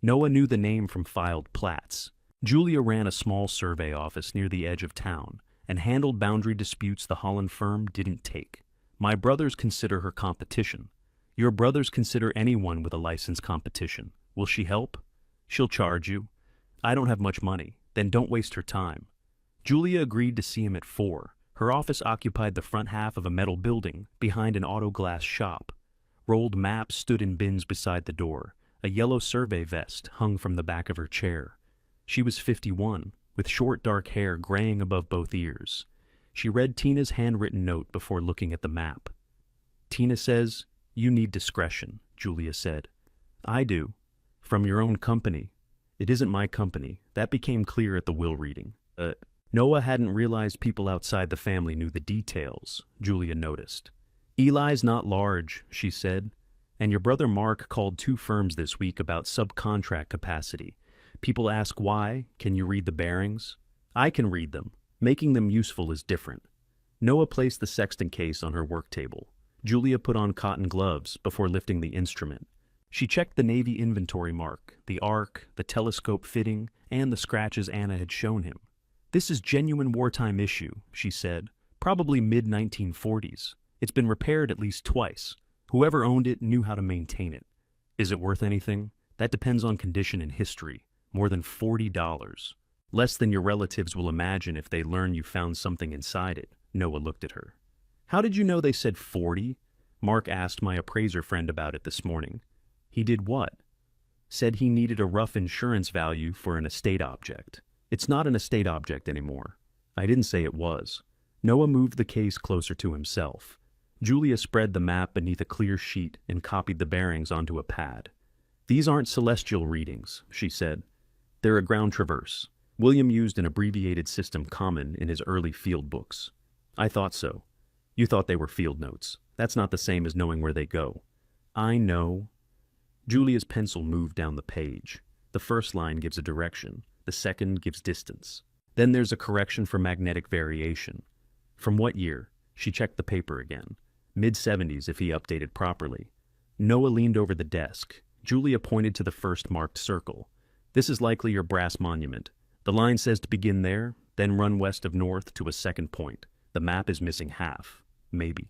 Noah knew the name from filed plats. Julia ran a small survey office near the edge of town and handled boundary disputes the Holland firm didn't take. My brothers consider her competition. Your brothers consider anyone with a license competition. Will she help? She'll charge you. I don't have much money. Then don't waste her time. Julia agreed to see him at 4. Her office occupied the front half of a metal building behind an auto glass shop. Rolled maps stood in bins beside the door. A yellow survey vest hung from the back of her chair. She was 51, with short dark hair graying above both ears. She read Tina's handwritten note before looking at the map. Tina says, "You need discretion," Julia said. I do. From your own company. It isn't my company. That became clear at the will reading. Noah hadn't realized people outside the family knew the details, Julia noticed. Eli's not large, she said. And your brother Mark called 2 firms this week about subcontract capacity. People ask why. Can you read the bearings? I can read them. Making them useful is different. Noah placed the Sextant case on her work table. Julia put on cotton gloves before lifting the instrument. She checked the Navy inventory mark, the arc, the telescope fitting, and the scratches Anna had shown him. This is genuine wartime issue, she said. Probably mid-1940s. It's been repaired at least twice. Whoever owned it knew how to maintain it. Is it worth anything? That depends on condition and history. More than $40. Less than your relatives will imagine if they learn you found something inside it. Noah looked at her. How did you know they said 40? Mark asked my appraiser friend about it this morning. He did what? Said he needed a rough insurance value for an estate object. It's not an estate object anymore. I didn't say it was. Noah moved the case closer to himself. Julia spread the map beneath a clear sheet and copied the bearings onto a pad. These aren't celestial readings, she said. They're a ground traverse. William used an abbreviated system common in his early field books. I thought so. You thought they were field notes. That's not the same as knowing where they go. I know. Julia's pencil moved down the page. The first line gives a direction. The second gives distance. Then there's a correction for magnetic variation. From what year? She checked the paper again. Mid-70s if he updated properly. Noah leaned over the desk. Julia pointed to the first marked circle. This is likely your brass monument. The line says to begin there, then run west of north to a second point. The map is missing half. Maybe.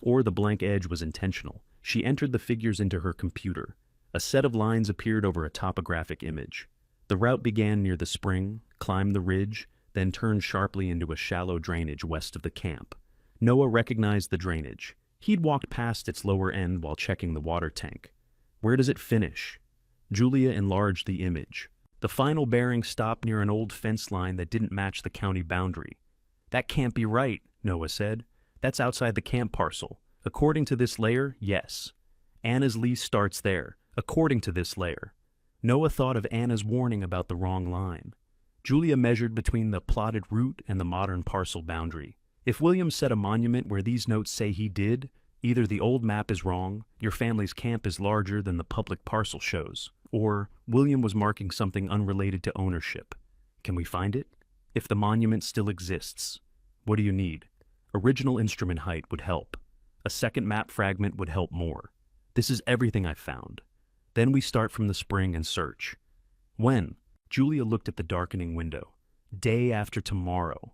Or the blank edge was intentional. She entered the figures into her computer. A set of lines appeared over a topographic image. The route began near the spring, climbed the ridge, then turned sharply into a shallow drainage west of the camp. Noah recognized the drainage. He'd walked past its lower end while checking the water tank. Where does it finish? Julia enlarged the image. The final bearing stopped near an old fence line that didn't match the county boundary. That can't be right, Noah said. That's outside the camp parcel. According to this layer, yes. Anna's lease starts there, according to this layer. Noah thought of Anna's warning about the wrong line. Julia measured between the plotted route and the modern parcel boundary. If William set a monument where these notes say he did, either the old map is wrong, your family's camp is larger than the public parcel shows, or William was marking something unrelated to ownership. Can we find it? If the monument still exists. What do you need? Original instrument height would help. A second map fragment would help more. This is everything I found. Then we start from the spring and search. When? Julia looked at the darkening window. Day after tomorrow.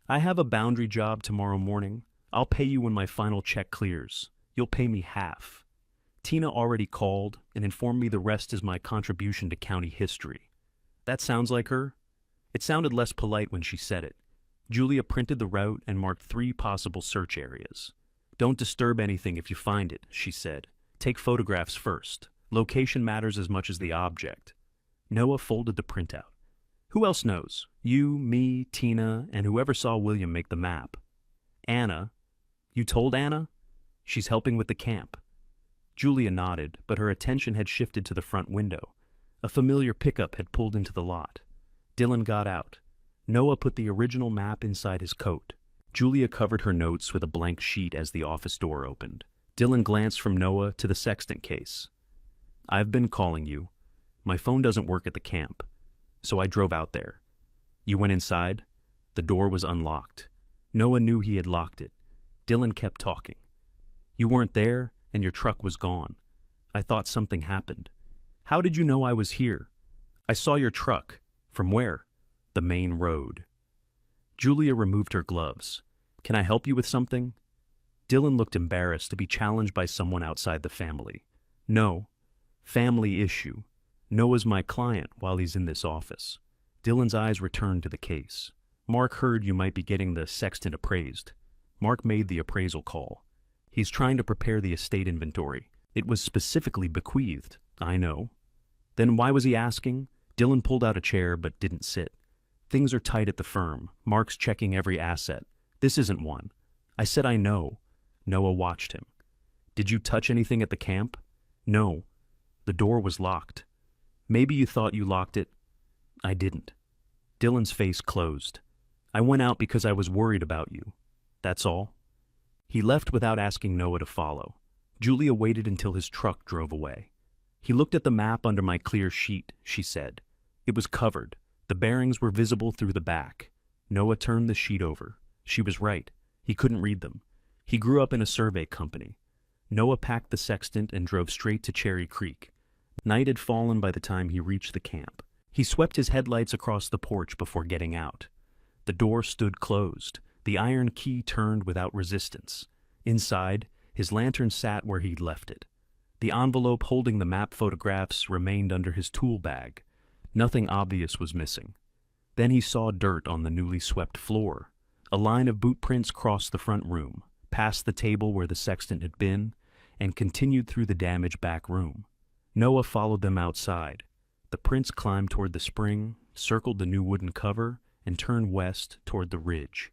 I have a boundary job tomorrow morning. I'll pay you when my final check clears. You'll pay me half. Tina already called and informed me the rest is my contribution to county history. That sounds like her? It sounded less polite when she said it. Julia printed the route and marked 3 possible search areas. Don't disturb anything if you find it, she said. Take photographs first. Location matters as much as the object. Noah folded the printout. Who else knows? You, me, Tina, and whoever saw William make the map. Anna. You told Anna? She's helping with the camp. Julia nodded, but her attention had shifted to the front window. A familiar pickup had pulled into the lot. Dylan got out. Noah put the original map inside his coat. Julia covered her notes with a blank sheet as the office door opened. Dylan glanced from Noah to the Sextant case. I've been calling you. My phone doesn't work at the camp, so I drove out there. You went inside? The door was unlocked. Noah knew he had locked it. Dylan kept talking. You weren't there, and your truck was gone. I thought something happened. How did you know I was here? I saw your truck. From where? The main road. Julia removed her gloves. Can I help you with something? Dylan looked embarrassed to be challenged by someone outside the family. No. Family issue. Noah's my client while he's in this office. Dylan's eyes returned to the case. Mark heard you might be getting the Sextant appraised. Mark made the appraisal call. He's trying to prepare the estate inventory. It was specifically bequeathed. I know. Then why was he asking? Dylan pulled out a chair but didn't sit. Things are tight at the firm. Mark's checking every asset. This isn't one. I said I know. Noah watched him. Did you touch anything at the camp? No. The door was locked. Maybe you thought you locked it. I didn't. Dylan's face closed. I went out because I was worried about you. That's all. He left without asking Noah to follow. Julia waited until his truck drove away. He looked at the map under my clear sheet, she said. It was covered. The bearings were visible through the back. Noah turned the sheet over. She was right. He couldn't read them. He grew up in a survey company. Noah packed the Sextant and drove straight to Cherry Creek. Night had fallen by the time he reached the camp. He swept his headlights across the porch before getting out. The door stood closed. The iron key turned without resistance. Inside, his lantern sat where he'd left it. The envelope holding the map photographs remained under his tool bag. Nothing obvious was missing. Then he saw dirt on the newly swept floor. A line of boot prints crossed the front room, past the table where the Sextant had been, and continued through the damaged back room. Noah followed them outside. The prints climbed toward the spring, circled the new wooden cover, and turned west toward the ridge.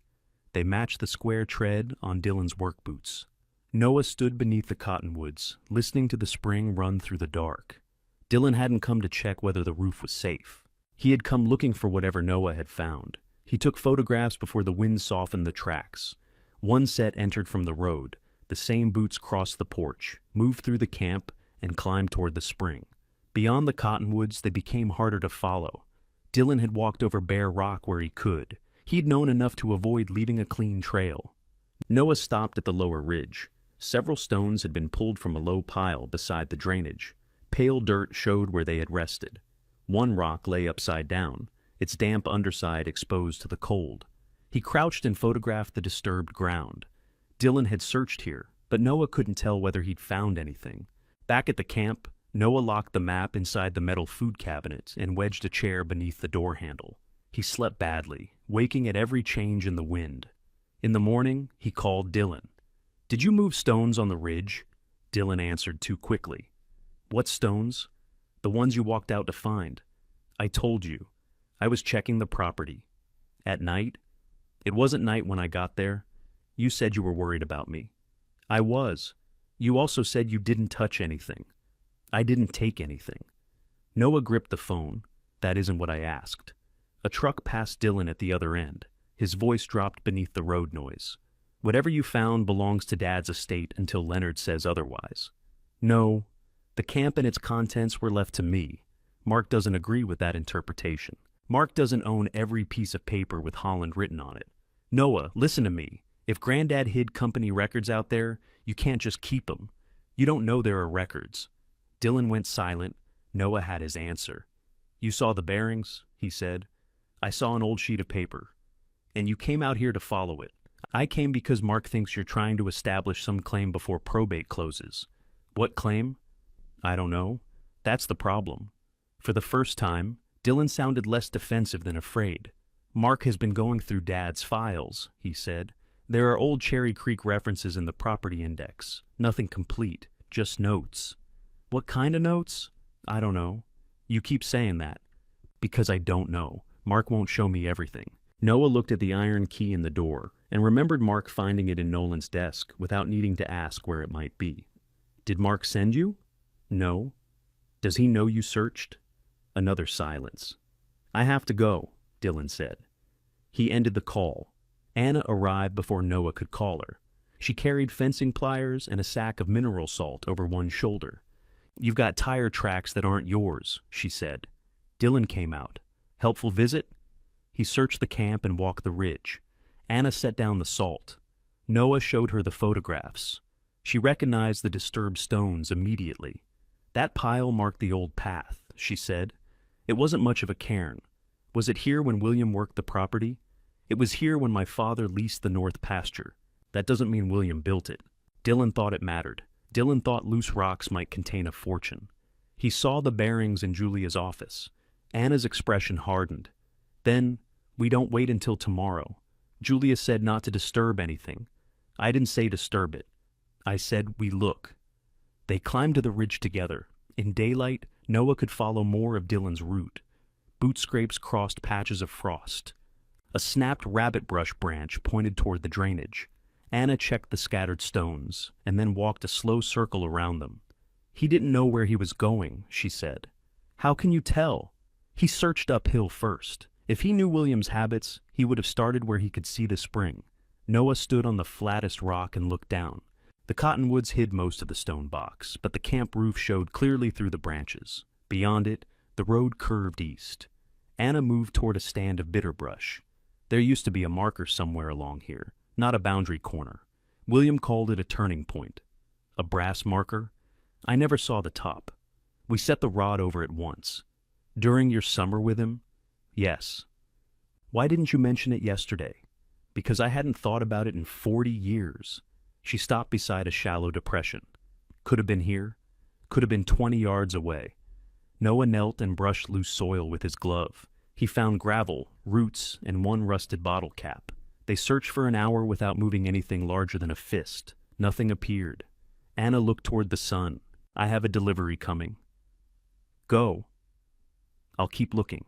They matched the square tread on Dylan's work boots. Noah stood beneath the cottonwoods, listening to the spring run through the dark. Dylan hadn't come to check whether the roof was safe. He had come looking for whatever Noah had found. He took photographs before the wind softened the tracks. One set entered from the road. The same boots crossed the porch, moved through the camp, and climbed toward the spring. Beyond the cottonwoods, they became harder to follow. Dylan had walked over bare rock where he could. He'd known enough to avoid leaving a clean trail. Noah stopped at the lower ridge. Several stones had been pulled from a low pile beside the drainage. Pale dirt showed where they had rested. One rock lay upside down, its damp underside exposed to the cold. He crouched and photographed the disturbed ground. Dylan had searched here, but Noah couldn't tell whether he'd found anything. Back at the camp, Noah locked the map inside the metal food cabinet and wedged a chair beneath the door handle. He slept badly, waking at every change in the wind. In the morning, he called Dylan. "Did you move stones on the ridge?" Dylan answered too quickly. "What stones?" "The ones you walked out to find." "I told you. I was checking the property." "At night?" "It wasn't night when I got there. You said you were worried about me." "I was. You also said you didn't touch anything." "I didn't take anything." Noah gripped the phone. "That isn't what I asked." A truck passed Dylan at the other end. His voice dropped beneath the road noise. "Whatever you found belongs to Dad's estate until Leonard says otherwise." "No. The camp and its contents were left to me. Mark doesn't agree with that interpretation. Mark doesn't own every piece of paper with Holland written on it." "Noah, listen to me. If Granddad hid company records out there, you can't just keep them. You don't know there are records." Dylan went silent. Noah had his answer. "You saw the bearings?" he said. "I saw an old sheet of paper. And you came out here to follow it." "I came because Mark thinks you're trying to establish some claim before probate closes." "What claim?" "I don't know. That's the problem." For the first time, Dylan sounded less defensive than afraid. "Mark has been going through Dad's files," he said. "There are old Cherry Creek references in the property index. Nothing complete, just notes." "What kind of notes?" "I don't know." "You keep saying that." "Because I don't know. Mark won't show me everything." Noah looked at the iron key in the door and remembered Mark finding it in Nolan's desk without needing to ask where it might be. "Did Mark send you?" "No." "Does he know you searched?" Another silence. "I have to go," Dylan said. He ended the call. Anna arrived before Noah could call her. She carried fencing pliers and a sack of mineral salt over one shoulder. "You've got tire tracks that aren't yours," she said. Dylan came out. "Helpful visit?" He searched the camp and walked the ridge. Anna set down the salt. Noah showed her the photographs. She recognized the disturbed stones immediately. "That pile marked the old path," she said. "It wasn't much of a cairn. Was it here when William worked the property?" "It was here when my father leased the north pasture. That doesn't mean William built it." Dylan thought it mattered. Dylan thought loose rocks might contain a fortune. He saw the bearings in Julia's office. Anna's expression hardened. Then, "We don't wait until tomorrow. Julia said not to disturb anything." "I didn't say disturb it. I said we look." They climbed to the ridge together. In daylight, Noah could follow more of Dylan's route. Boot scrapes crossed patches of frost. A snapped rabbit brush branch pointed toward the drainage. Anna checked the scattered stones, and then walked a slow circle around them. "He didn't know where he was going," she said. "How can you tell?" "He searched uphill first. If he knew William's habits, he would have started where he could see the spring." Noah stood on the flattest rock and looked down. The cottonwoods hid most of the stone box, but the camp roof showed clearly through the branches. Beyond it, the road curved east. Anna moved toward a stand of bitterbrush. There used to be a marker somewhere along here, not a boundary corner. William called it a turning point. "A brass marker?" "I never saw the top. We set the rod over it once." "During your summer with him?" "Yes." "Why didn't you mention it yesterday?" "Because I hadn't thought about it in 40 years. She stopped beside a shallow depression. "Could have been here. Could have been 20 yards away." Noah knelt and brushed loose soil with his glove. He found gravel, roots, and one rusted bottle cap. They searched for an hour without moving anything larger than a fist. Nothing appeared. Anna looked toward the sun. "I have a delivery coming." "Go." "I'll keep looking."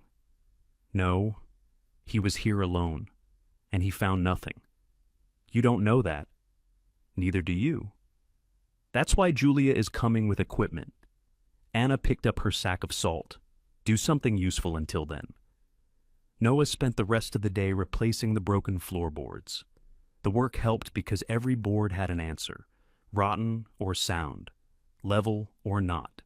"No." He was here alone, and he found nothing. "You don't know that." "Neither do you." "That's why Julia is coming with equipment." Anna picked up her sack of salt. "Do something useful until then." Noah spent the rest of the day replacing the broken floorboards. The work helped because every board had an answer, rotten or sound, level or not.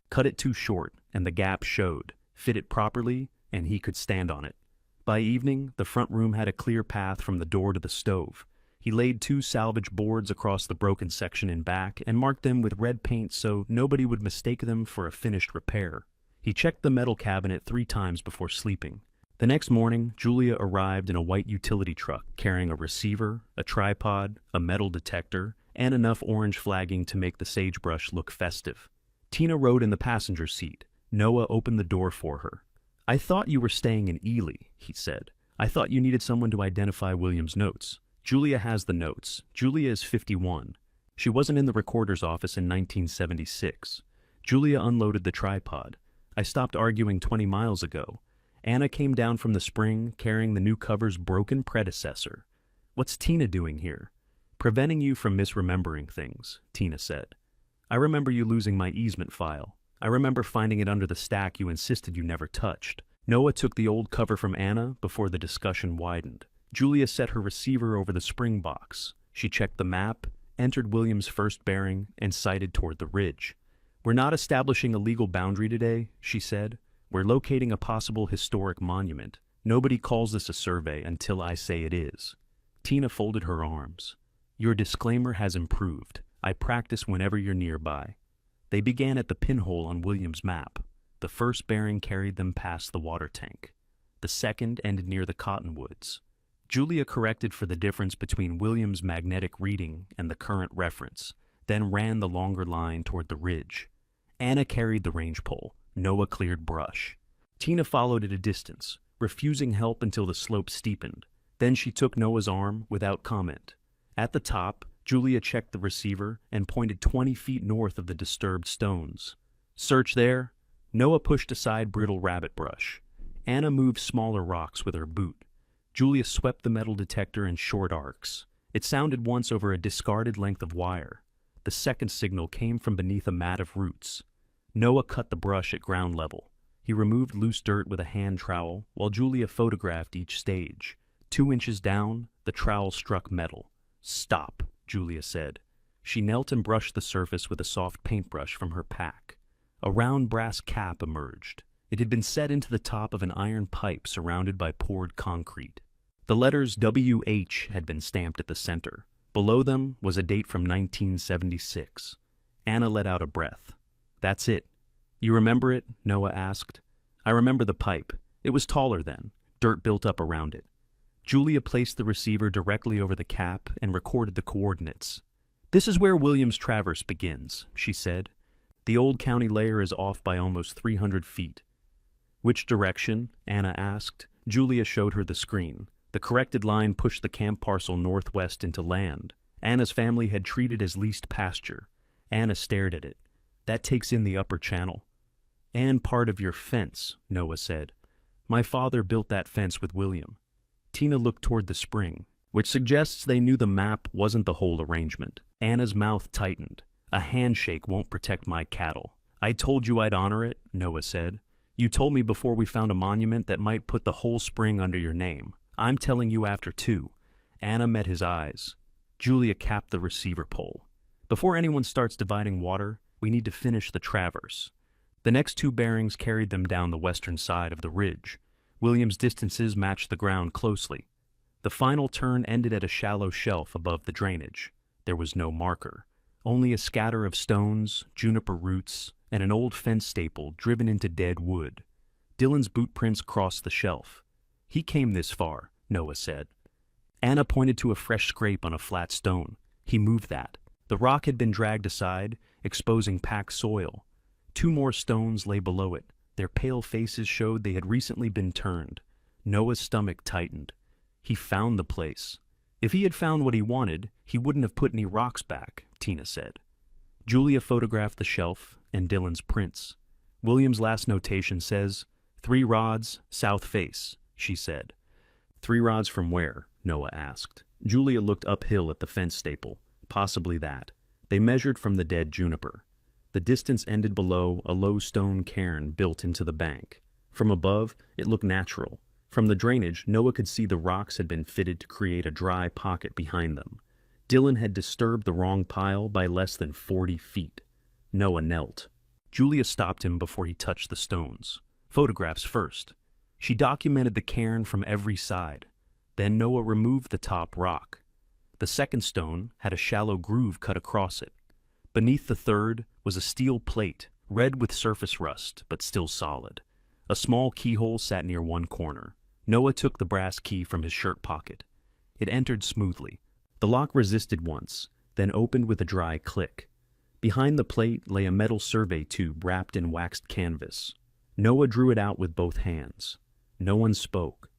Cut it too short, and the gap showed. Fit it properly, and he could stand on it. By evening, the front room had a clear path from the door to the stove. He laid 2 salvage boards across the broken section in back and marked them with red paint so nobody would mistake them for a finished repair. He checked the metal cabinet 3 times before sleeping. The next morning, Julia arrived in a white utility truck carrying a receiver, a tripod, a metal detector, and enough orange flagging to make the sagebrush look festive. Tina rode in the passenger seat. Noah opened the door for her. "I thought you were staying in Ely," he said. "I thought you needed someone to identify William's notes." "Julia has the notes. Julia is 51. She wasn't in the recorder's office in 1976. Julia unloaded the tripod. I stopped arguing 20 miles ago. Anna came down from the spring carrying the new cover's broken predecessor. What's Tina doing here?" "Preventing you from misremembering things," Tina said. "I remember you losing my easement file. I remember finding it under the stack you insisted you never touched." Noah took the old cover from Anna before the discussion widened. Julia set her receiver over the spring box. She checked the map, entered William's first bearing, and sighted toward the ridge. "We're not establishing a legal boundary today," she said. "We're locating a possible historic monument. Nobody calls this a survey until I say it is." Tina folded her arms. "Your disclaimer has improved. I practice whenever you're nearby." They began at the pinhole on William's map. The first bearing carried them past the water tank. The second ended near the cottonwoods. Julia corrected for the difference between William's magnetic reading and the current reference, then ran the longer line toward the ridge. Anna carried the range pole. Noah cleared brush. Tina followed at a distance, refusing help until the slope steepened. Then she took Noah's arm without comment. At the top, Julia checked the receiver and pointed 20 feet north of the disturbed stones. "Search there." Noah pushed aside brittle rabbit brush. Anna moved smaller rocks with her boot. Julia swept the metal detector in short arcs. It sounded once over a discarded length of wire. The second signal came from beneath a mat of roots. Noah cut the brush at ground level. He removed loose dirt with a hand trowel, while Julia photographed each stage. 2 inches down, the trowel struck metal. "Stop," Julia said. She knelt and brushed the surface with a soft paintbrush from her pack. A round brass cap emerged. It had been set into the top of an iron pipe surrounded by poured concrete. The letters WH had been stamped at the center. Below them was a date from 1976. Anna let out a breath. "That's it." "You remember it?" Noah asked. "I remember the pipe. It was taller then. Dirt built up around it." Julia placed the receiver directly over the cap and recorded the coordinates. "This is where Williams Traverse begins," she said. "The old county layer is off by almost 300 feet. "Which direction?" Anna asked. Julia showed her the screen. The corrected line pushed the camp parcel northwest into land. Anna's family had treated as leased pasture. Anna stared at it. "That takes in the upper channel." "And part of your fence," Noah said. "My father built that fence with William." Tina looked toward the spring, which suggests they knew the map wasn't the whole arrangement. Anna's mouth tightened. "A handshake won't protect my cattle." "I told you I'd honor it," Noah said. "You told me before we found a monument that might put the whole spring under your name. I'm telling you after too." Anna met his eyes. Julia capped the receiver pole. "Before anyone starts dividing water, we need to finish the traverse." The next 2 bearings carried them down the western side of the ridge. William's distances matched the ground closely. The final turn ended at a shallow shelf above the drainage. There was no marker, only a scatter of stones, juniper roots, and an old fence staple driven into dead wood. Dylan's boot prints crossed the shelf. "He came this far," Noah said. Anna pointed to a fresh scrape on a flat stone. "He moved that." The rock had been dragged aside, exposing packed soil. 2 more stones lay below it. Their pale faces showed they had recently been turned. Noah's stomach tightened. He found the place. If he had found what he wanted, he wouldn't have put any rocks back, Tina said. Julia photographed the shelf and Dylan's prints. William's last notation says, 3 rods, south face, she said. 3 rods from where? Noah asked. Julia looked uphill at the fence staple. Possibly that. They measured from the dead juniper. The distance ended below a low stone cairn built into the bank. From above, it looked natural. From the drainage, Noah could see the rocks had been fitted to create a dry pocket behind them. Dylan had disturbed the wrong pile by less than 40 feet. Noah knelt. Julia stopped him before he touched the stones. Photographs first. She documented the cairn from every side. Then Noah removed the top rock. The second stone had a shallow groove cut across it. Beneath the third was a steel plate, red with surface rust, but still solid. A small keyhole sat near one corner. Noah took the brass key from his shirt pocket. It entered smoothly. The lock resisted once, then opened with a dry click. Behind the plate lay a metal survey tube wrapped in waxed canvas. Noah drew it out with both hands. No one spoke.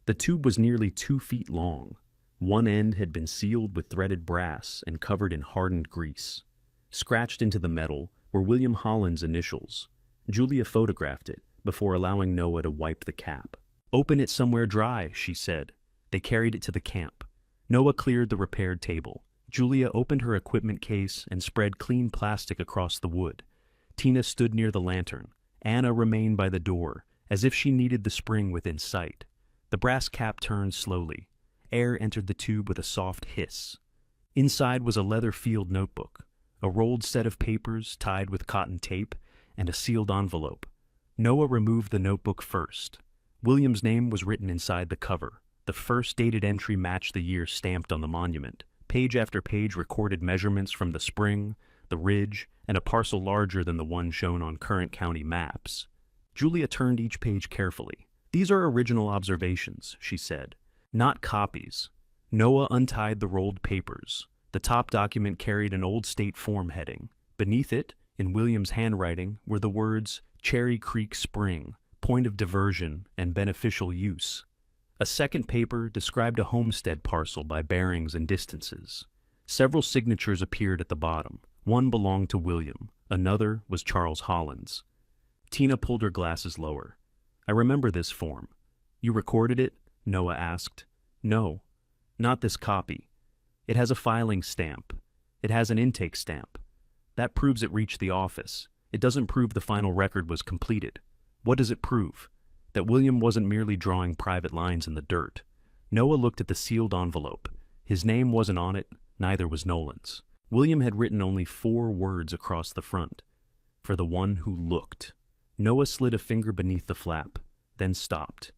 The tube was nearly 2 feet long. One end had been sealed with threaded brass and covered in hardened grease. Scratched into the metal were William Holland's initials. Julia photographed it before allowing Noah to wipe the cap. "Open it somewhere dry," she said. They carried it to the camp. Noah cleared the repaired table. Julia opened her equipment case and spread clean plastic across the wood. Tina stood near the lantern. Anna remained by the door, as if she needed the spring within sight. The brass cap turned slowly. Air entered the tube with a soft hiss. Inside was a leather-filled notebook, a rolled set of papers tied with cotton tape, and a sealed envelope. Noah removed the notebook first. William's name was written inside the cover. The first dated entry matched the year stamped on the monument. Page after page recorded measurements from the spring, the ridge, and a parcel larger than the one shown on current county maps. Julia turned each page carefully. "These are original observations," she said, "not copies." Noah untied the rolled papers. The top document carried an old state form heading. Beneath it, in William's handwriting, were the words Cherry Creek Spring, point of diversion and beneficial use. A second paper described a homestead parcel by bearings and distances. Several signatures appeared at the bottom. One belonged to William, another was Charles Holland's. Tina pulled her glasses lower. "I remember this form." "You recorded it?" Noah asked. "No, not this copy. It has a filing stamp. It has an intake stamp. That proves it reached the office. It doesn't prove the final record was completed. What does it prove? That William wasn't merely drawing private lines in the dirt." Noah looked at the sealed envelope. His name wasn't on it, neither was Nolan's. William had written only 4 words across the front. "For the one who looked." Noah slid a finger beneath the flap, then stopped.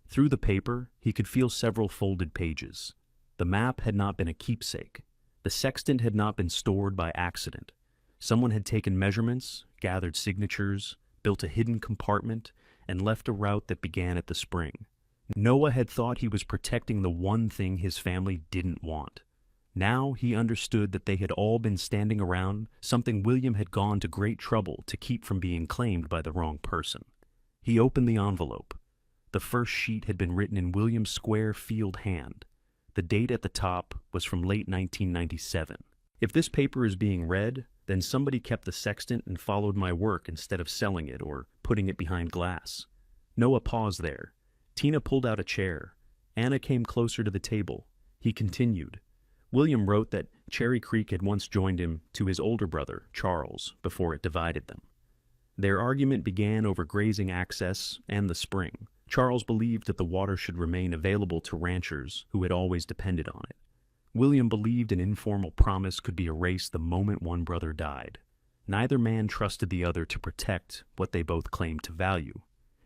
Through the paper, he could feel several folded pages. The map had not been a keepsake. The sextant had not been stored by accident. Someone had taken measurements, gathered signatures, built a hidden compartment, and left a route that began at the spring. Noah had thought he was protecting the one thing his family didn't want. Now he understood that they had all been standing around something William had gone to great trouble to keep from being claimed by the wrong person. He opened the envelope. The first sheet had been written in William's square field hand. The date at the top was from late 1997. If this paper is being read, then somebody kept the sextant and followed my work instead of selling it or putting it behind glass. Noah paused there. Tina pulled out a chair. Anna came closer to the table. He continued. William wrote that Cherry Creek had once joined him to his older brother, Charles, before it divided them. Their argument began over grazing access and the spring. Charles believed that the water should remain available to ranchers who had always depended on it. William believed an informal promise could be erased the moment one brother died. Neither man trusted the other to protect what they both claimed to value.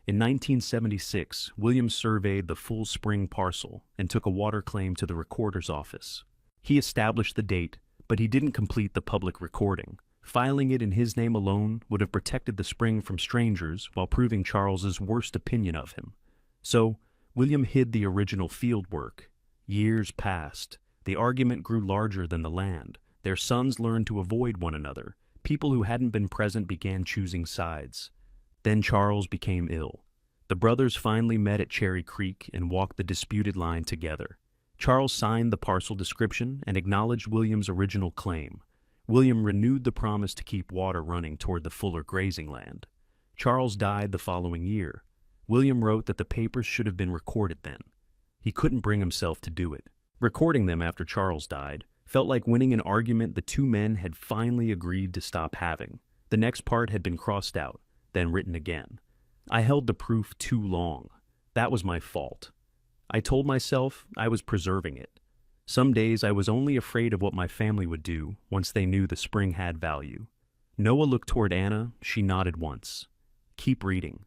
In 1976, William surveyed the full spring parcel and took a water claim to the recorder's office. He established the date, but he didn't complete the public recording. Filing it in his name alone would have protected the spring from strangers while proving Charles's worst opinion of him. So, William hid the original field work. Years passed. The argument grew larger than the land. Their sons learned to avoid one another. People who hadn't been present began choosing sides. Then Charles became ill. The brothers finally met at Cherry Creek and walked the disputed line together. Charles signed the parcel description and acknowledged William's original claim. William renewed the promise to keep water running toward the fuller grazing land. Charles died the following year. William wrote that the papers should have been recorded then. He couldn't bring himself to do it. Recording them after Charles died felt like winning an argument the two men had finally agreed to stop having. The next part had been crossed out, then written again. I held the proof too long. That was my fault. I told myself I was preserving it. Some days I was only afraid of what my family would do once they knew the spring had value. Noah looked toward Anna. She nodded once. Keep reading.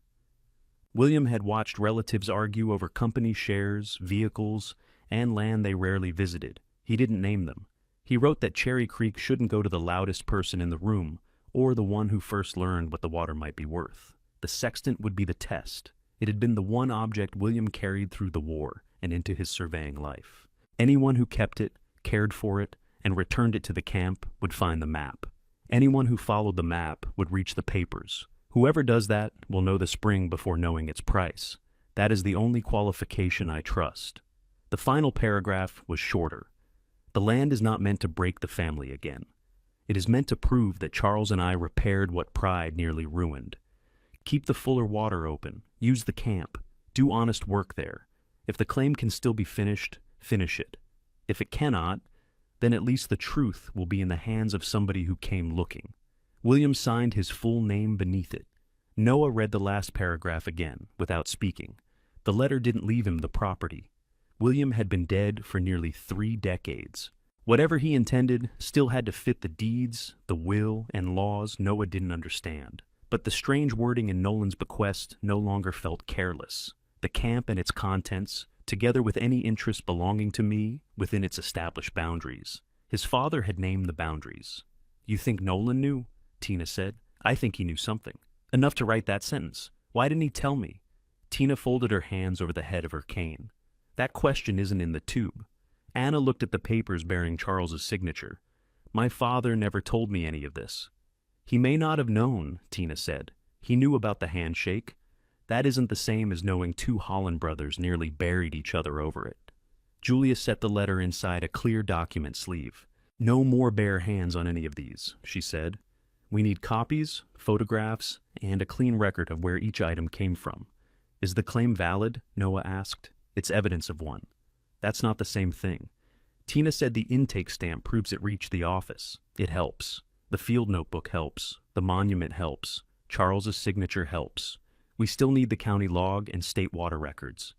William had watched relatives argue over company shares, vehicles, and land they rarely visited. He didn't name them. He wrote that Cherry Creek shouldn't go to the loudest person in the room or the one who first learned what the water might be worth. The sextant would be the test. It had been the one object William carried through the war and into his surveying life. Anyone who kept it, cared for it, and returned it to the camp would find the map. Anyone who followed the map would reach the papers. Whoever does that will know the spring before knowing its price. That is the only qualification I trust. The final paragraph was shorter. The land is not meant to break the family again. It is meant to prove that Charles and I repaired what pride nearly ruined. Keep the Fuller water open. Use the camp. Do honest work there. If the claim can still be finished, finish it. If it cannot, then at least the truth will be in the hands of somebody who came looking. William signed his full name beneath it. Noah read the last paragraph again, without speaking. The letter didn't leave him the property. William had been dead for nearly 3 decades. Whatever he intended still had to fit the deeds, the will, and laws Noah didn't understand. But the strange wording in Nolan's bequest no longer felt careless. The camp and its contents, together with any interest belonging to me, within its established boundaries. His father had named the boundaries. You think Nolan knew? Tina said. I think he knew something. Enough to write that sentence. Why didn't he tell me? Tina folded her hands over the head of her cane. That question isn't in the tube. Anna looked at the papers bearing Charles's signature. My father never told me any of this. He may not have known, Tina said. He knew about the handshake. That isn't the same as knowing 2 Holland brothers nearly buried each other over it. Julia set the letter inside a clear document sleeve. No more bare hands on any of these, she said. We need copies, photographs, and a clean record of where each item came from. Is the claim valid? Noah asked. It's evidence of one. That's not the same thing. Tina said the intake stamp proves it reached the office. It helps. The field notebook helps. The monument helps. Charles's signature helps. We still need the county log and state water records.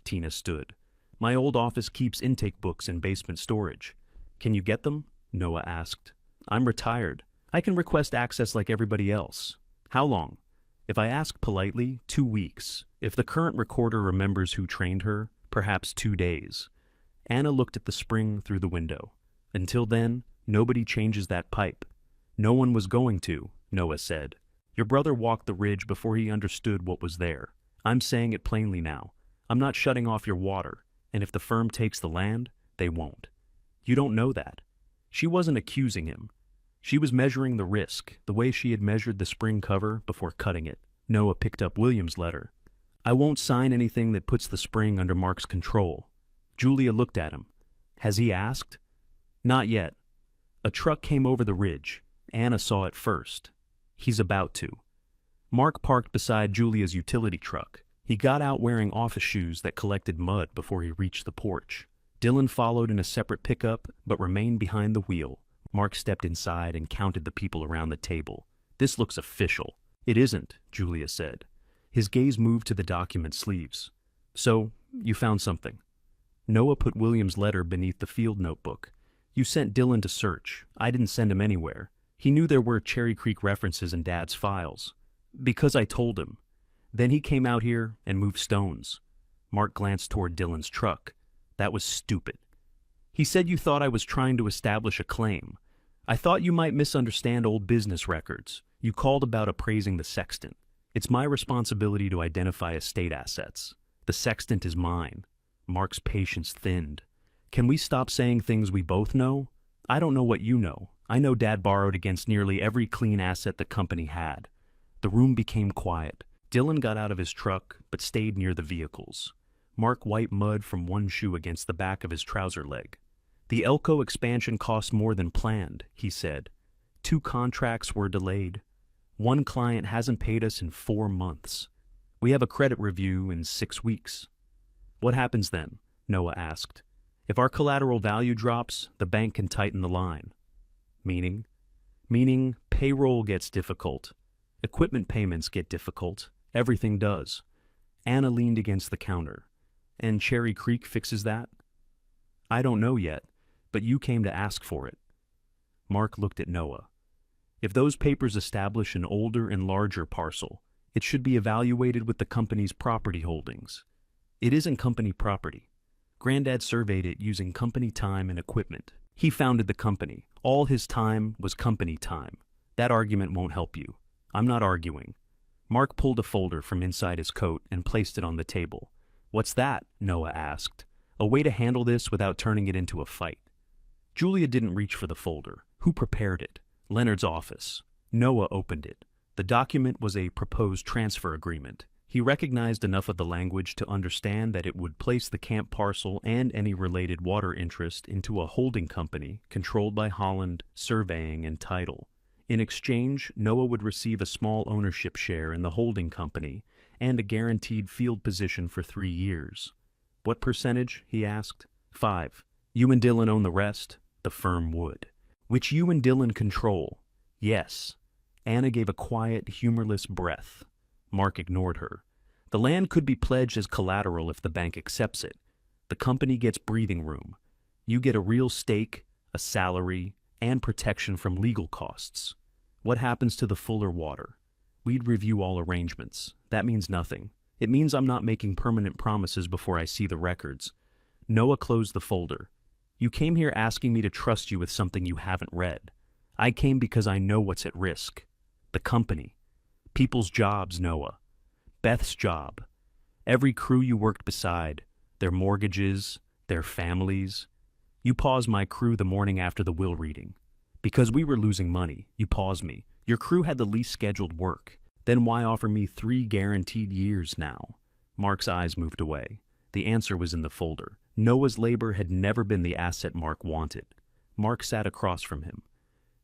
Tina stood. My old office keeps intake books in basement storage. Can you get them? Noah asked. I'm retired. I can request access like everybody else. How long? If I ask politely, 2 weeks. If the current recorder remembers who trained her, perhaps 2 days. Anna looked at the spring through the window. Until then, nobody changes that pipe. No one was going to, Noah said. Your brother walked the ridge before he understood what was there. I'm saying it plainly now. I'm not shutting off your water, and if the firm takes the land, they won't. You don't know that. She wasn't accusing him. She was measuring the risk, the way she had measured the spring cover before cutting it. Noah picked up William's letter. I won't sign anything that puts the spring under Mark's control. Julia looked at him. Has he asked? Not yet. A truck came over the ridge. Anna saw it first. He's about to. Mark parked beside Julia's utility truck. He got out wearing office shoes that collected mud before he reached the porch. Dylan followed in a separate pickup, but remained behind the wheel. Mark stepped inside and counted the people around the table. This looks official. It isn't, Julia said. His gaze moved to the document sleeves. So, you found something. Noah put William's letter beneath the field notebook. You sent Dylan to search. I didn't send him anywhere. He knew there were Cherry Creek references in Dad's files. Because I told him. Then he came out here and moved stones. Mark glanced toward Dylan's truck. That was stupid. He said you thought I was trying to establish a claim. I thought you might misunderstand old business records. You called about appraising the Sextant. It's my responsibility to identify estate assets. The Sextant is mine. Mark's patience thinned. Can we stop saying things we both know? I don't know what you know. I know Dad borrowed against nearly every clean asset the company had. The room became quiet. Dylan got out of his truck, but stayed near the vehicles. Mark wiped mud from one shoe against the back of his trouser leg. The Elko expansion cost more than planned, he said. 2 contracts were delayed. One client hasn't paid us in 4 months. We have a credit review in 6 weeks. What happens then? Noah asked. If our collateral value drops, the bank can tighten the line. Meaning? Meaning payroll gets difficult. Equipment payments get difficult. Everything does. Anna leaned against the counter. And Cherry Creek fixes that? I don't know yet, but you came to ask for it. Mark looked at Noah. If those papers establish an older and larger parcel, it should be evaluated with the company's property holdings. It isn't company property. Granddad surveyed it using company time and equipment. He founded the company. All his time was company time. That argument won't help you. I'm not arguing. Mark pulled a folder from inside his coat and placed it on the table. "What's that?" Noah asked. "A way to handle this without turning it into a fight." Julia didn't reach for the folder. Who prepared it? Leonard's office. Noah opened it. The document was a proposed transfer agreement. He recognized enough of the language to understand that it would place the camp parcel and any related water interest into a holding company controlled by Holland Surveying and Title. In exchange, Noah would receive a small ownership share in the holding company and a guaranteed field position for 3 years. "What percentage?" he asked. 5. "You and Dylan own the rest?" The firm would. "Which you and Dylan control?" "Yes." Anna gave a quiet, humorless breath. Mark ignored her. "The land could be pledged as collateral if the bank accepts it. The company gets breathing room. You get a real stake, a salary, and protection from legal costs. What happens to the Fuller water?" "We'd review all arrangements. That means nothing. It means I'm not making permanent promises before I see the records." Noah closed the folder. "You came here asking me to trust you with something you haven't read. I came because I know what's at risk. The company. People's jobs, Noah. Beth's job. Every crew you worked beside. Their mortgages. Their families. You paused my crew the morning after the will reading. Because we were losing money, you paused me. Your crew had the least scheduled work. Then why offer me 3 guaranteed years now?" Mark's eyes moved away. The answer was in the folder. Noah's labor had never been the asset Mark wanted. Mark sat across from him.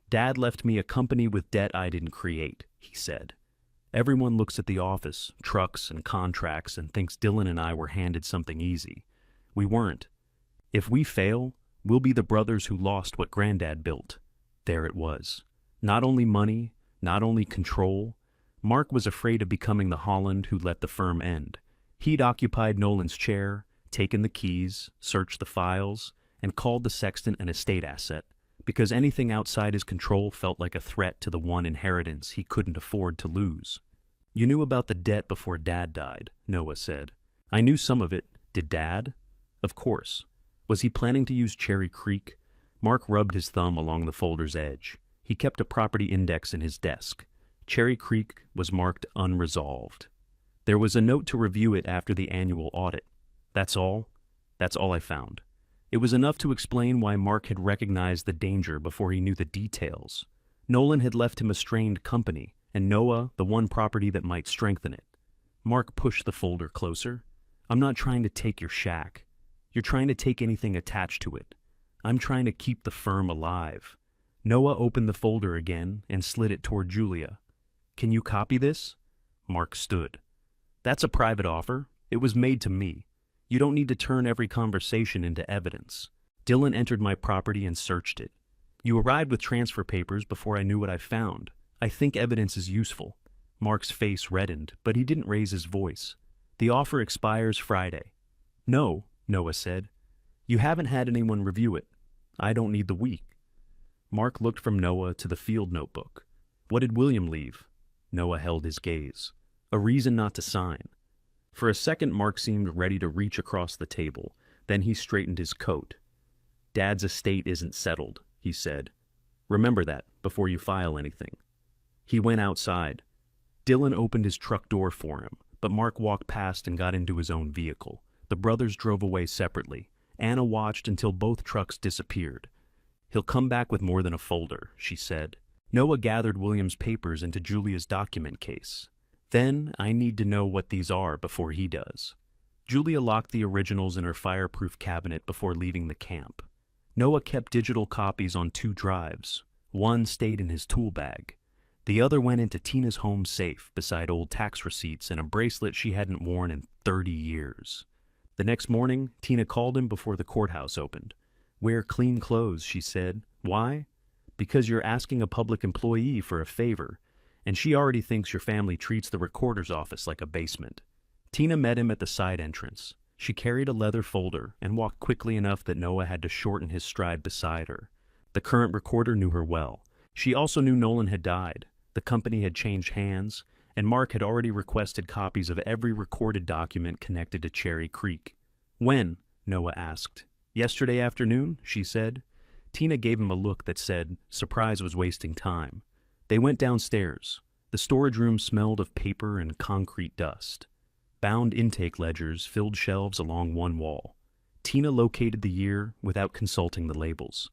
"Dad left me a company with debt I didn't create," he said. "Everyone looks at the office, trucks, and contracts and thinks Dylan and I were handed something easy. We weren't. If we fail, we'll be the brothers who lost what Granddad built." There it was. Not only money, not only control. Mark was afraid of becoming the Holland who let the firm end. He'd occupied Nolan's chair, taken the keys, searched the files, and called the Sextant an estate asset, because anything outside his control felt like a threat to the one inheritance he couldn't afford to lose. "You knew about the debt before Dad died," Noah said. "I knew some of it. Did Dad?" "Of course." "Was he planning to use Cherry Creek?" Mark rubbed his thumb along the folder's edge. He kept a property index in his desk. Cherry Creek was marked unresolved. There was a note to review it after the annual audit. That's all. That's all I found. It was enough to explain why Mark had recognized the danger before he knew the details. Nolan had left him a strained company, and Noah the one property that might strengthen it. Mark pushed the folder closer. "I'm not trying to take your shack. You're trying to take anything attached to it. I'm trying to keep the firm alive." Noah opened the folder again and slid it toward Julia. "Can you copy this?" Mark stood. "That's a private offer. It was made to me. You don't need to turn every conversation into evidence. Dylan entered my property and searched it. You arrived with transfer papers before I knew what I found. I think evidence is useful." Mark's face reddened, but he didn't raise his voice. "The offer expires Friday." "No," Noah said. "You haven't had anyone review it. I don't need the week." Mark looked from Noah to the field notebook. "What did William leave?" Noah held his gaze. "A reason not to sign." For a second, Mark seemed ready to reach across the table. Then he straightened his coat. "Dad's estate isn't settled," he said. "Remember that before you file anything." He went outside. Dylan opened his truck door for him, but Mark walked past and got into his own vehicle. The brothers drove away separately. Anna watched until both trucks disappeared. "He'll come back with more than a folder," she said. Noah gathered William's papers into Julia's document case. "Then I need to know what these are before he does." Julia locked the originals in her fireproof cabinet before leaving the camp. Noah kept digital copies on 2 drives. One stayed in his tool bag. The other went into Tina's home safe beside old tax receipts and a bracelet she hadn't worn in 30 years. The next morning, Tina called him before the courthouse opened. "Wear clean clothes," she said. "Why?" "Because you're asking a public employee for a favor, and she already thinks your family treats the recorder's office like a basement." Tina met him at the side entrance. She carried a leather folder and walked quickly enough that Noah had to shorten his stride beside her. The current recorder knew her well. She also knew Nolan had died. The company had changed hands, and Mark had already requested copies of every recorded document connected to Cherry Creek. "When?" Noah asked. "Yesterday afternoon," she said. Tina gave him a look that said surprise was wasting time. They went downstairs. The storage room smelled of paper and concrete dust. Bound intake ledgers filled shelves along one wall. Tina located the year without consulting the labels.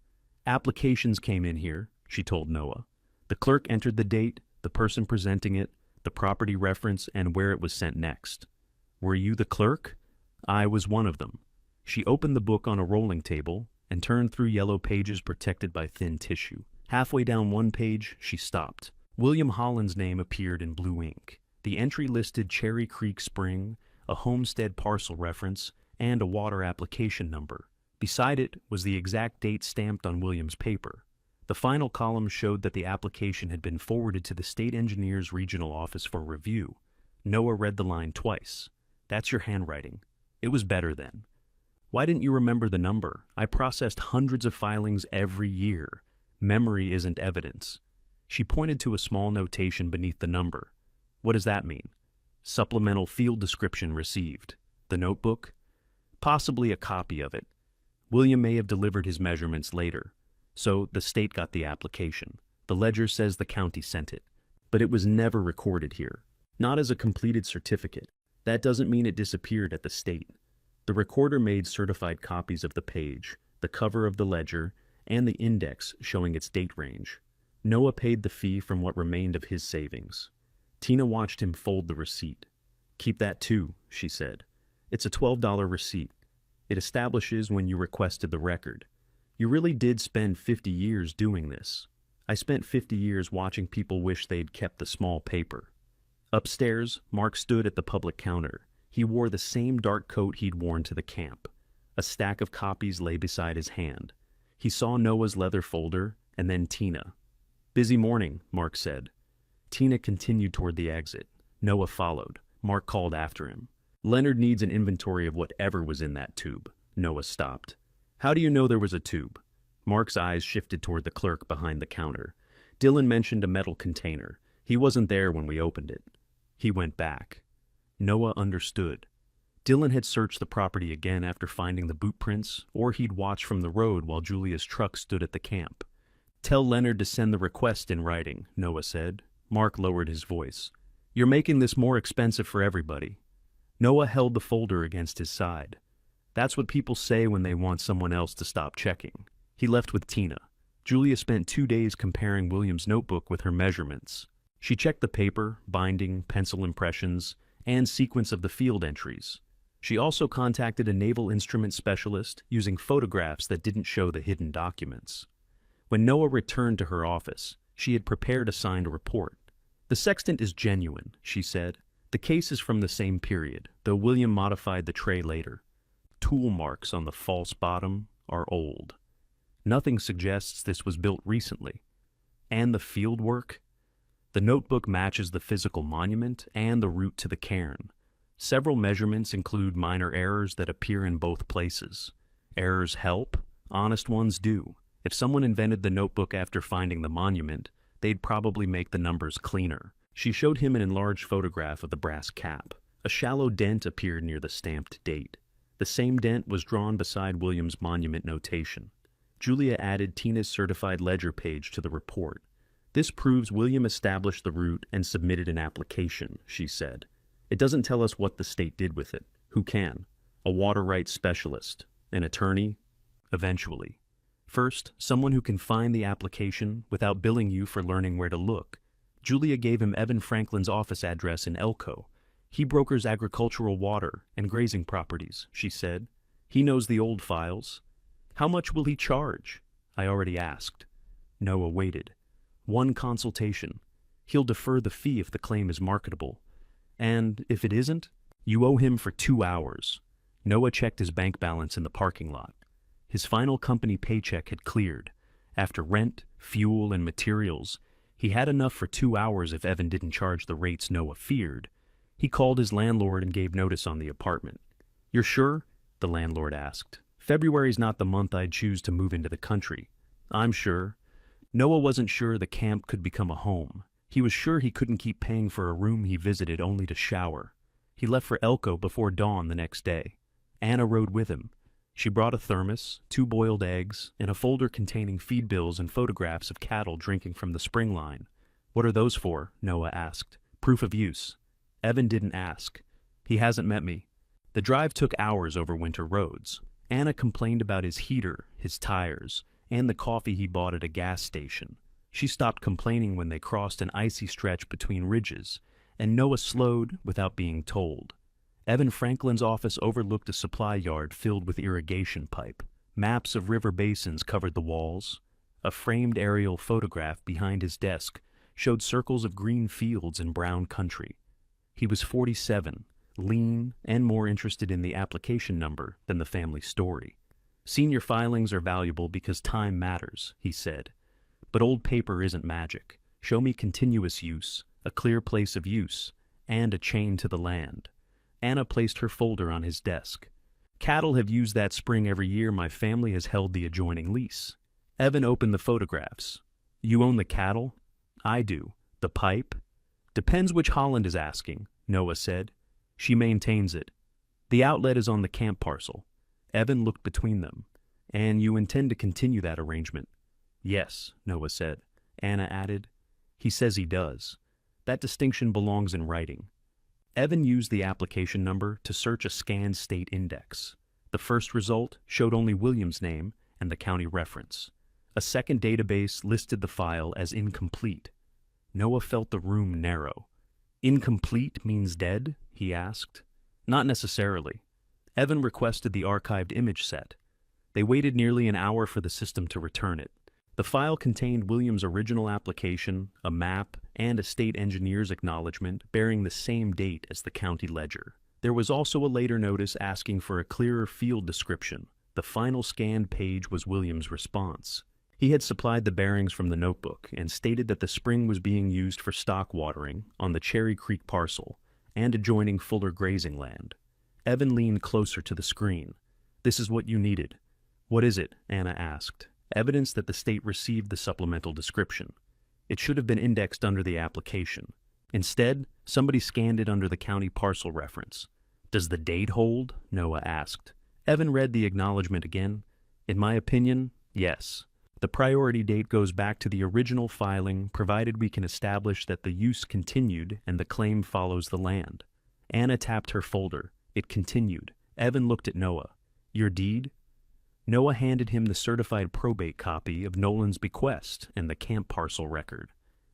Applications came in here, she told Noah. The clerk entered the date, the person presenting it, the property reference, and where it was sent next. Were you the clerk? I was one of them. She opened the book on a rolling table and turned through yellow pages protected by thin tissue. Halfway down one page, she stopped. William Holland's name appeared in blue ink. The entry listed Cherry Creek Spring, a homestead parcel reference, and a water application number. Beside it was the exact date stamped on William's paper. The final column showed that the application had been forwarded to the state engineer's regional office for review. Noah read the line twice. That's your handwriting. It was better then. Why didn't you remember the number? I processed hundreds of filings every year. Memory isn't evidence. She pointed to a small notation beneath the number. What does that mean? Supplemental field description received. The notebook? Possibly a copy of it. William may have delivered his measurements later. So the state got the application. The ledger says the county sent it. But it was never recorded here. Not as a completed certificate. That doesn't mean it disappeared at the state. The recorder made certified copies of the page, the cover of the ledger, and the index showing its date range. Noah paid the fee from what remained of his savings. Tina watched him fold the receipt. Keep that too, she said. It's a $12 receipt. It establishes when you requested the record. You really did spend 50 years doing this. I spent 50 years watching people wish they'd kept the small paper. Upstairs, Mark stood at the public counter. He wore the same dark coat he'd worn to the camp. A stack of copies lay beside his hand. He saw Noah's leather folder, and then Tina. Busy morning, Mark said. Tina continued toward the exit. Noah followed. Mark called after him. Leonard needs an inventory of whatever was in that tube. Noah stopped. How do you know there was a tube? Mark's eyes shifted toward the clerk behind the counter. Dylan mentioned a metal container. He wasn't there when we opened it. He went back. Noah understood. Dylan had searched the property again after finding the boot prints, or he'd watched from the road while Julia's truck stood at the camp. Tell Leonard to send the request in writing, Noah said. Mark lowered his voice. You're making this more expensive for everybody. Noah held the folder against his side. That's what people say when they want someone else to stop checking. He left with Tina. Julia spent 2 days comparing William's notebook with her measurements. She checked the paper, binding, pencil impressions, and sequence of the field entries. She also contacted a naval instrument specialist using photographs that didn't show the hidden documents. When Noah returned to her office, she had prepared a signed report. The sextant is genuine, she said. The case is from the same period, though William modified the tray later. Tool marks on the false bottom are old. Nothing suggests this was built recently. And the field work? The notebook matches the physical monument and the route to the cairn. Several measurements include minor errors that appear in both places. Errors help, honest ones do. If someone invented the notebook after finding the monument, they'd probably make the numbers cleaner. She showed him an enlarged photograph of the brass cap. A shallow dent appeared near the stamped date. The same dent was drawn beside William's monument notation. Julia added Tina's certified ledger page to the report. This proves William established the route and submitted an application, she said. It doesn't tell us what the state did with it. Who can? A water rights specialist? An attorney? Eventually. First, someone who can find the application without billing you for learning where to look. Julia gave him Evan Franklin's office address in Elko. He brokers agricultural water and grazing properties, she said. He knows the old files. How much will he charge? I already asked. Noah waited. One consultation. He'll defer the fee if the claim is marketable. And if it isn't, you owe him for 2 hours. Noah checked his bank balance in the parking lot. His final company paycheck had cleared. After rent, fuel, and materials, he had enough for 2 hours if Evan didn't charge the rates Noah feared. He called his landlord and gave notice on the apartment. You're sure? The landlord asked. February's not the month I'd choose to move into the country. I'm sure. Noah wasn't sure the camp could become a home. He was sure he couldn't keep paying for a room he visited only to shower. He left for Elko before dawn the next day. Anna rode with him. She brought a thermos, 2 boiled eggs, and a folder containing feed bills and photographs of cattle drinking from the spring line. What are those for? Noah asked. Proof of use. Evan didn't ask. He hasn't met me. The drive took hours over winter roads. Anna complained about his heater, his tires, and the coffee he bought at a gas station. She stopped complaining when they crossed an icy stretch between ridges, and Noah slowed without being told. Evan Franklin's office overlooked a supply yard filled with irrigation pipe. Maps of river basins covered the walls. A framed aerial photograph behind his desk showed circles of green fields and brown country. He was 47, lean, and more interested in the application number than the family story. Senior filings are valuable because time matters, he said. But old paper isn't magic. Show me continuous use, a clear place of use, and a chain to the land. Anna placed her folder on his desk. Cattle have used that spring every year my family has held the adjoining lease. Evan opened the photographs. You own the cattle? I do. The pipe? Depends which Holland is asking, Noah said. She maintains it. The outlet is on the camp parcel. Evan looked between them. And you intend to continue that arrangement? Yes, Noah said. Anna added. He says he does. That distinction belongs in writing. Evan used the application number to search a scanned state index. The first result showed only William's name and the county reference. A second database listed the file as incomplete. Noah felt the room narrow. Incomplete means dead? He asked. Not necessarily. Evan requested the archived image set. They waited nearly an hour for the system to return it. The file contained William's original application, a map, and a state engineer's acknowledgement bearing the same date as the county ledger. There was also a later notice asking for a clearer field description. The final scanned page was William's response. He had supplied the bearings from the notebook and stated that the spring was being used for stock watering on the Cherry Creek parcel and adjoining Fuller grazing land. Evan leaned closer to the screen. This is what you needed. What is it? Anna asked. Evidence that the state received the supplemental description. It should have been indexed under the application. Instead, somebody scanned it under the county parcel reference. Does the date hold? Noah asked. Evan read the acknowledgement again. In my opinion, yes. The priority date goes back to the original filing, provided we can establish that the use continued and the claim follows the land. Anna tapped her folder. It continued. Evan looked at Noah. Your deed? Noah handed him the certified probate copy of Nolan's bequest and the camp parcel record.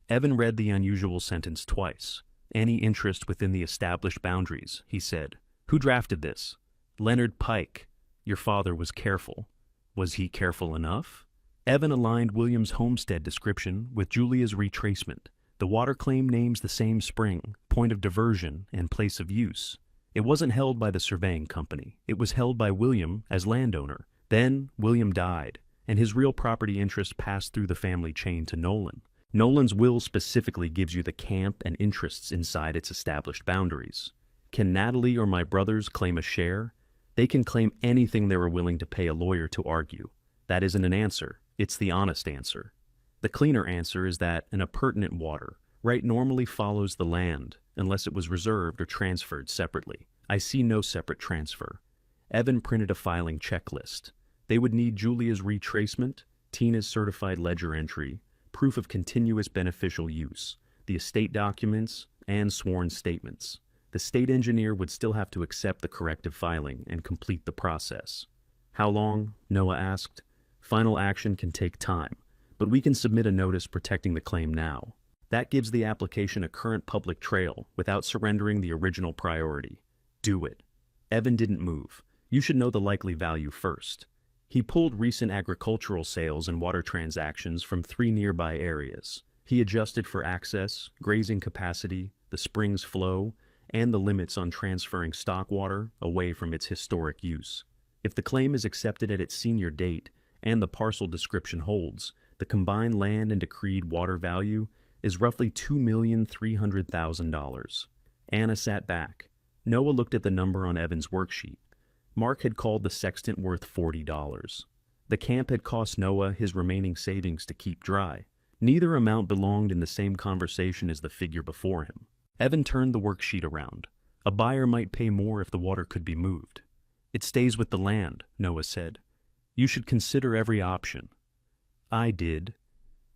Evan read the unusual sentence twice. Any interest within the established boundaries, he said. Who drafted this? Leonard Pike. Your father was careful. Was he careful enough? Evan aligned William's homestead description with Julia's retracement. The water claim names the same spring, point of diversion, and place of use. It wasn't held by the surveying company. It was held by William as landowner. Then William died, and his real property interest passed through the family chain to Nolan. Nolan's will specifically gives you the camp and interests inside its established boundaries. Can Natalie or my brothers claim a share? They can claim anything they were willing to pay a lawyer to argue. That isn't an answer. It's the honest answer. The cleaner answer is that an appurtenant water right normally follows the land unless it was reserved or transferred separately. I see no separate transfer. Evan printed a filing checklist. They would need Julia's retracement, Tina's certified ledger entry, proof of continuous beneficial use, the estate documents, and sworn statements. The state engineer would still have to accept the corrective filing and complete the process. How long? Noah asked. Final action can take time, but we can submit a notice protecting the claim now. That gives the application a current public trail without surrendering the original priority. Do it. Evan didn't move. You should know the likely value first. He pulled recent agricultural sales and water transactions from 3 nearby areas. He adjusted for access, grazing capacity, the spring's flow, and the limits on transferring stock water away from its historic use. If the claim is accepted at its senior date, and the parcel description holds, the combined land and decreed water value is roughly $2,300,000. Anna sat back. Noah looked at the number on Evan's worksheet. Mark had called the sextant worth $40. The camp had cost Noah his remaining savings to keep dry. Neither amount belonged in the same conversation as the figure before him. Evan turned the worksheet around. A buyer might pay more if the water could be moved. It stays with the land, Noah said. You should consider every option. I did.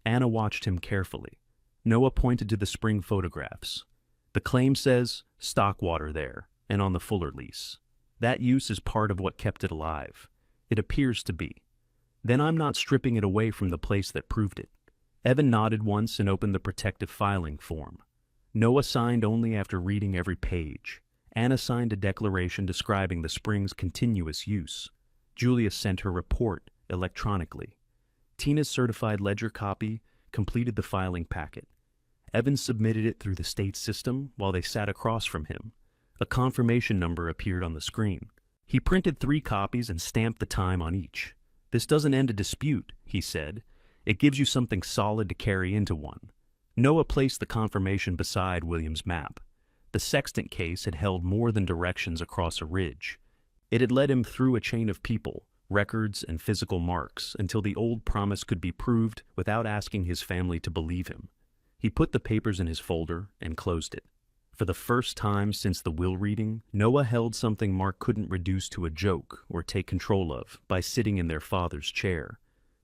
Anna watched him carefully. Noah pointed to the spring photographs. The claim says stock water there, and on the Fuller lease. That use is part of what kept it alive. It appears to be. Then I'm not stripping it away from the place that proved it. Evan nodded once and opened the protective filing form. Noah signed only after reading every page. Anna signed a declaration describing the spring's continuous use. Julia sent her report electronically. Tina's certified ledger copy completed the filing packet. Evan submitted it through the state system while they sat across from him. A confirmation number appeared on the screen. He printed 3 copies and stamped the time on each. "This doesn't end a dispute," he said. "It gives you something solid to carry into one." Noah placed the confirmation beside William's map. The Sextant case had held more than directions across a ridge. It had led him through a chain of people, records, and physical marks until the old promise could be proved without asking his family to believe him. He put the papers in his folder and closed it. For the first time since the will reading, Noah held something Mark couldn't reduce to a joke or take control of by sitting in their father's chair.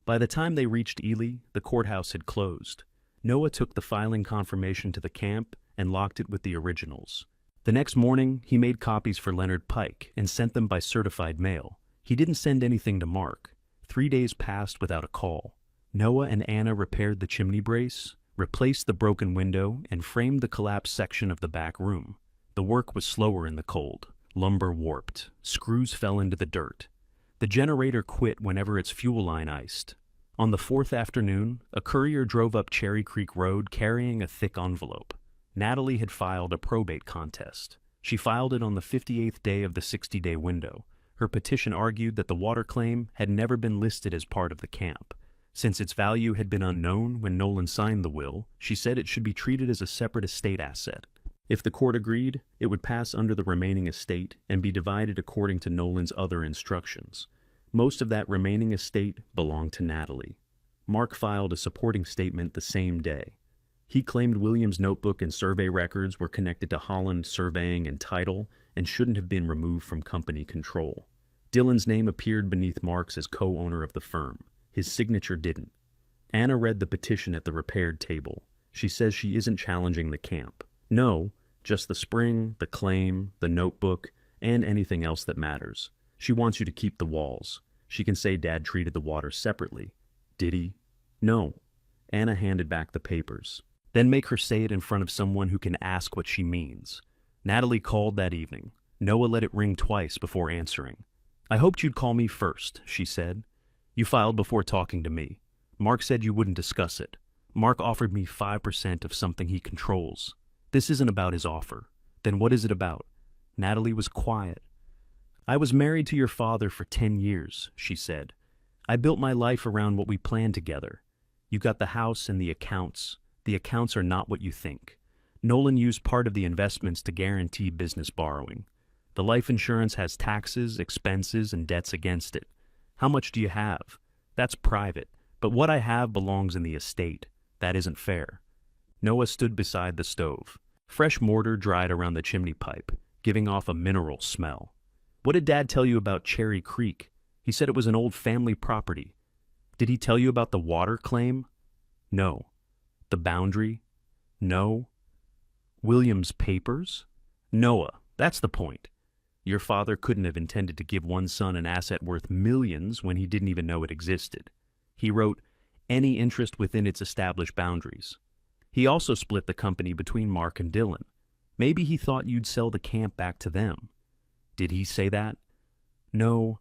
By the time they reached Ely, the courthouse had closed. Noah took the filing confirmation to the camp and locked it with the originals. The next morning, he made copies for Leonard Pike and sent them by certified mail. He didn't send anything to Mark. 3 days passed without a call. Noah and Anna repaired the chimney brace, replaced the broken window, and framed the collapsed section of the back room. The work was slower in the cold. Lumber warped. Screws fell into the dirt. The generator quit whenever its fuel line iced. On the 4th afternoon, a courier drove up Cherry Creek Road carrying a thick envelope. Natalie had filed a probate contest. She filed it on the 58th day of the 60-day window. Her petition argued that the water claim had never been listed as part of the camp. Since its value had been unknown when Nolan signed the will, she said it should be treated as a separate estate asset. If the court agreed, it would pass under the remaining estate and be divided according to Nolan's other instructions. Most of that remaining estate belonged to Natalie. Mark filed a supporting statement the same day. He claimed William's notebook and survey records were connected to Holland Surveying and Title and shouldn't have been removed from company control. Dylan's name appeared beneath Mark's as co-owner of the firm. His signature didn't. Anna read the petition at the repaired table. She says she isn't challenging the camp. No, just the spring, the claim, the notebook, and anything else that matters. She wants you to keep the walls. She can say Dad treated the water separately. Did he? No. Anna handed back the papers. Then make her say it in front of someone who can ask what she means. Natalie called that evening. Noah let it ring twice before answering. "I hoped you'd call me first," she said. "You filed before talking to me. Mark said you wouldn't discuss it. Mark offered me 5% of something he controls. This isn't about his offer. Then what is it about?" Natalie was quiet. "I was married to your father for 10 years, she said. "I built my life around what we planned together. You got the house and the accounts. The accounts are not what you think. Nolan used part of the investments to guarantee business borrowing. The life insurance has taxes, expenses, and debts against it. How much do you have? That's private, but what I have belongs in the estate. That isn't fair." Noah stood beside the stove. Fresh mortar dried around the chimney pipe, giving off a mineral smell. "What did Dad tell you about Cherry Creek? He said it was an old family property. Did he tell you about the water claim?" "No." "The boundary?" "No." "William's papers?" "Noah, that's the point. Your father couldn't have intended to give one son an asset worth millions when he didn't even know it existed. He wrote, 'any interest within its established boundaries.' He also split the company between Mark and Dylan. Maybe he thought you'd sell the camp back to them." "Did he say that?" "No."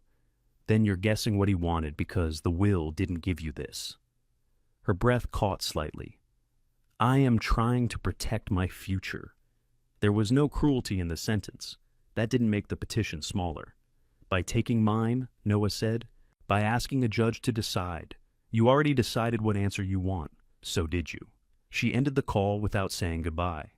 "Then you're guessing what he wanted because the will didn't give you this." Her breath caught slightly. "I am trying to protect my future." There was no cruelty in the sentence. That didn't make the petition smaller. "By taking mine," Noah said, "by asking a judge to decide. You already decided what answer you want. So did you." She ended the call without saying goodbye.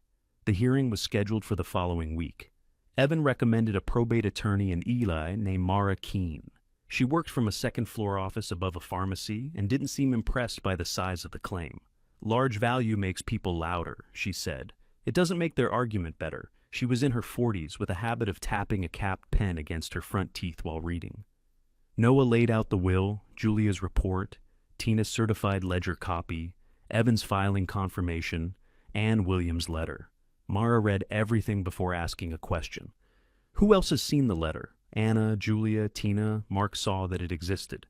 The hearing was scheduled for the following week. Evan recommended a probate attorney in Ely named Mara Keene. She worked from a second-floor office above a pharmacy and didn't seem impressed by the size of the claim. "Large value makes people louder," she said. "It doesn't make their argument better." She was in her 40s with a habit of tapping a capped pen against her front teeth while reading. Noah laid out the will, Julia's report, Tina's certified ledger copy, Evan's filing confirmation, and Williams' letter. Mara read everything before asking a question. Who else has seen the letter? Anna, Julia, Tina. Mark saw that it existed.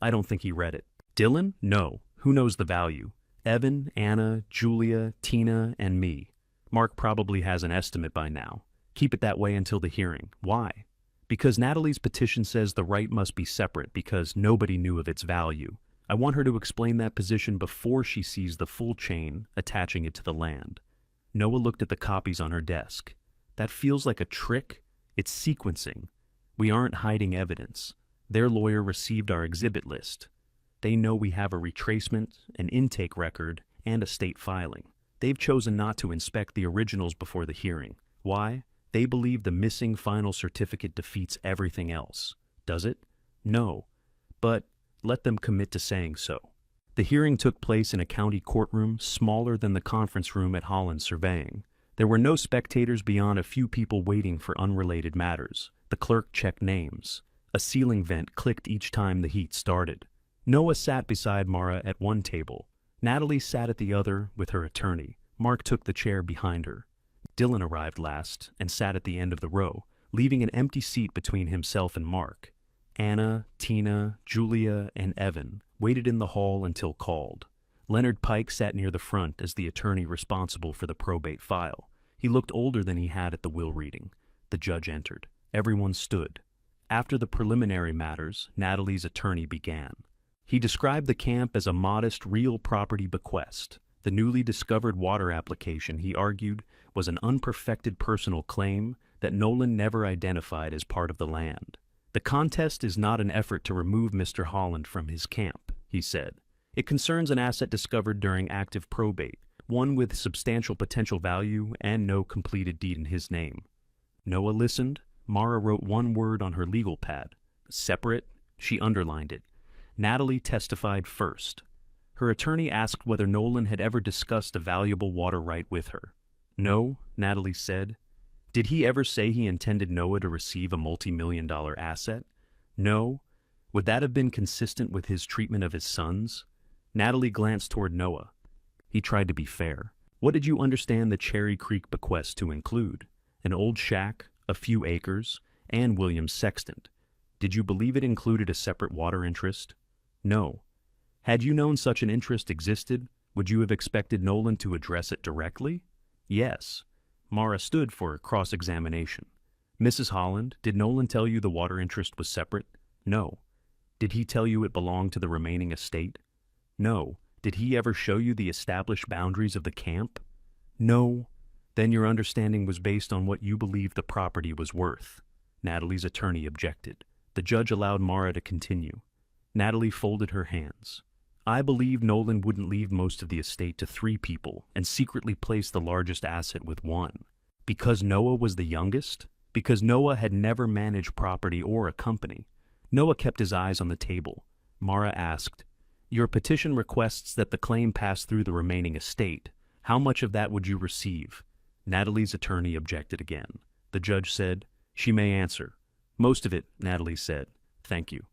I don't think he read it. Dylan? No. Who knows the value? Evan, Anna, Julia, Tina, and me. Mark probably has an estimate by now. Keep it that way until the hearing. Why? Because Natalie's petition says the right must be separate because nobody knew of its value. I want her to explain that position before she sees the full chain attaching it to the land. Noah looked at the copies on her desk. That feels like a trick. It's sequencing. We aren't hiding evidence. Their lawyer received our exhibit list. They know we have a retracement, an intake record, and a state filing. They've chosen not to inspect the originals before the hearing. Why? They believe the missing final certificate defeats everything else. Does it? No. But let them commit to saying so. The hearing took place in a county courtroom smaller than the conference room at Holland Surveying. There were no spectators beyond a few people waiting for unrelated matters. The clerk checked names. A ceiling vent clicked each time the heat started. Noah sat beside Mara at one table. Natalie sat at the other with her attorney. Mark took the chair behind her. Dylan arrived last and sat at the end of the row, leaving an empty seat between himself and Mark. Anna, Tina, Julia, and Evan waited in the hall until called. Leonard Pike sat near the front as the attorney responsible for the probate file. He looked older than he had at the will reading. The judge entered. Everyone stood. After the preliminary matters, Natalie's attorney began. He described the camp as a modest real property bequest. The newly discovered water application, he argued, was an unperfected personal claim that Nolan never identified as part of the land. The contest is not an effort to remove Mr. Holland from his camp, he said. It concerns an asset discovered during active probate, one with substantial potential value and no completed deed in his name. Noah listened. Mara wrote one word on her legal pad. Separate. She underlined it. Natalie testified first. Her attorney asked whether Nolan had ever discussed a valuable water right with her. No, Natalie said. Did he ever say he intended Noah to receive a multi-million-dollar asset? No. Would that have been consistent with his treatment of his sons? Natalie glanced toward Noah. He tried to be fair. What did you understand the Cherry Creek bequest to include? An old shack, a few acres, and William's Sextant. Did you believe it included a separate water interest? No. Had you known such an interest existed, would you have expected Nolan to address it directly? Yes. Mara stood for cross-examination. Mrs. Holland, did Nolan tell you the water interest was separate? No. Did he tell you it belonged to the remaining estate? No. Did he ever show you the established boundaries of the camp? No. Then your understanding was based on what you believed the property was worth. Natalie's attorney objected. The judge allowed Mara to continue. Natalie folded her hands. I believe Nolan wouldn't leave most of the estate to 3 people and secretly place the largest asset with 1. Because Noah was the youngest? Because Noah had never managed property or a company? Noah kept his eyes on the table. Mara asked, Your petition requests that the claim pass through the remaining estate. How much of that would you receive? Natalie's attorney objected again. The judge said, She may answer. Most of it, Natalie said. Thank you.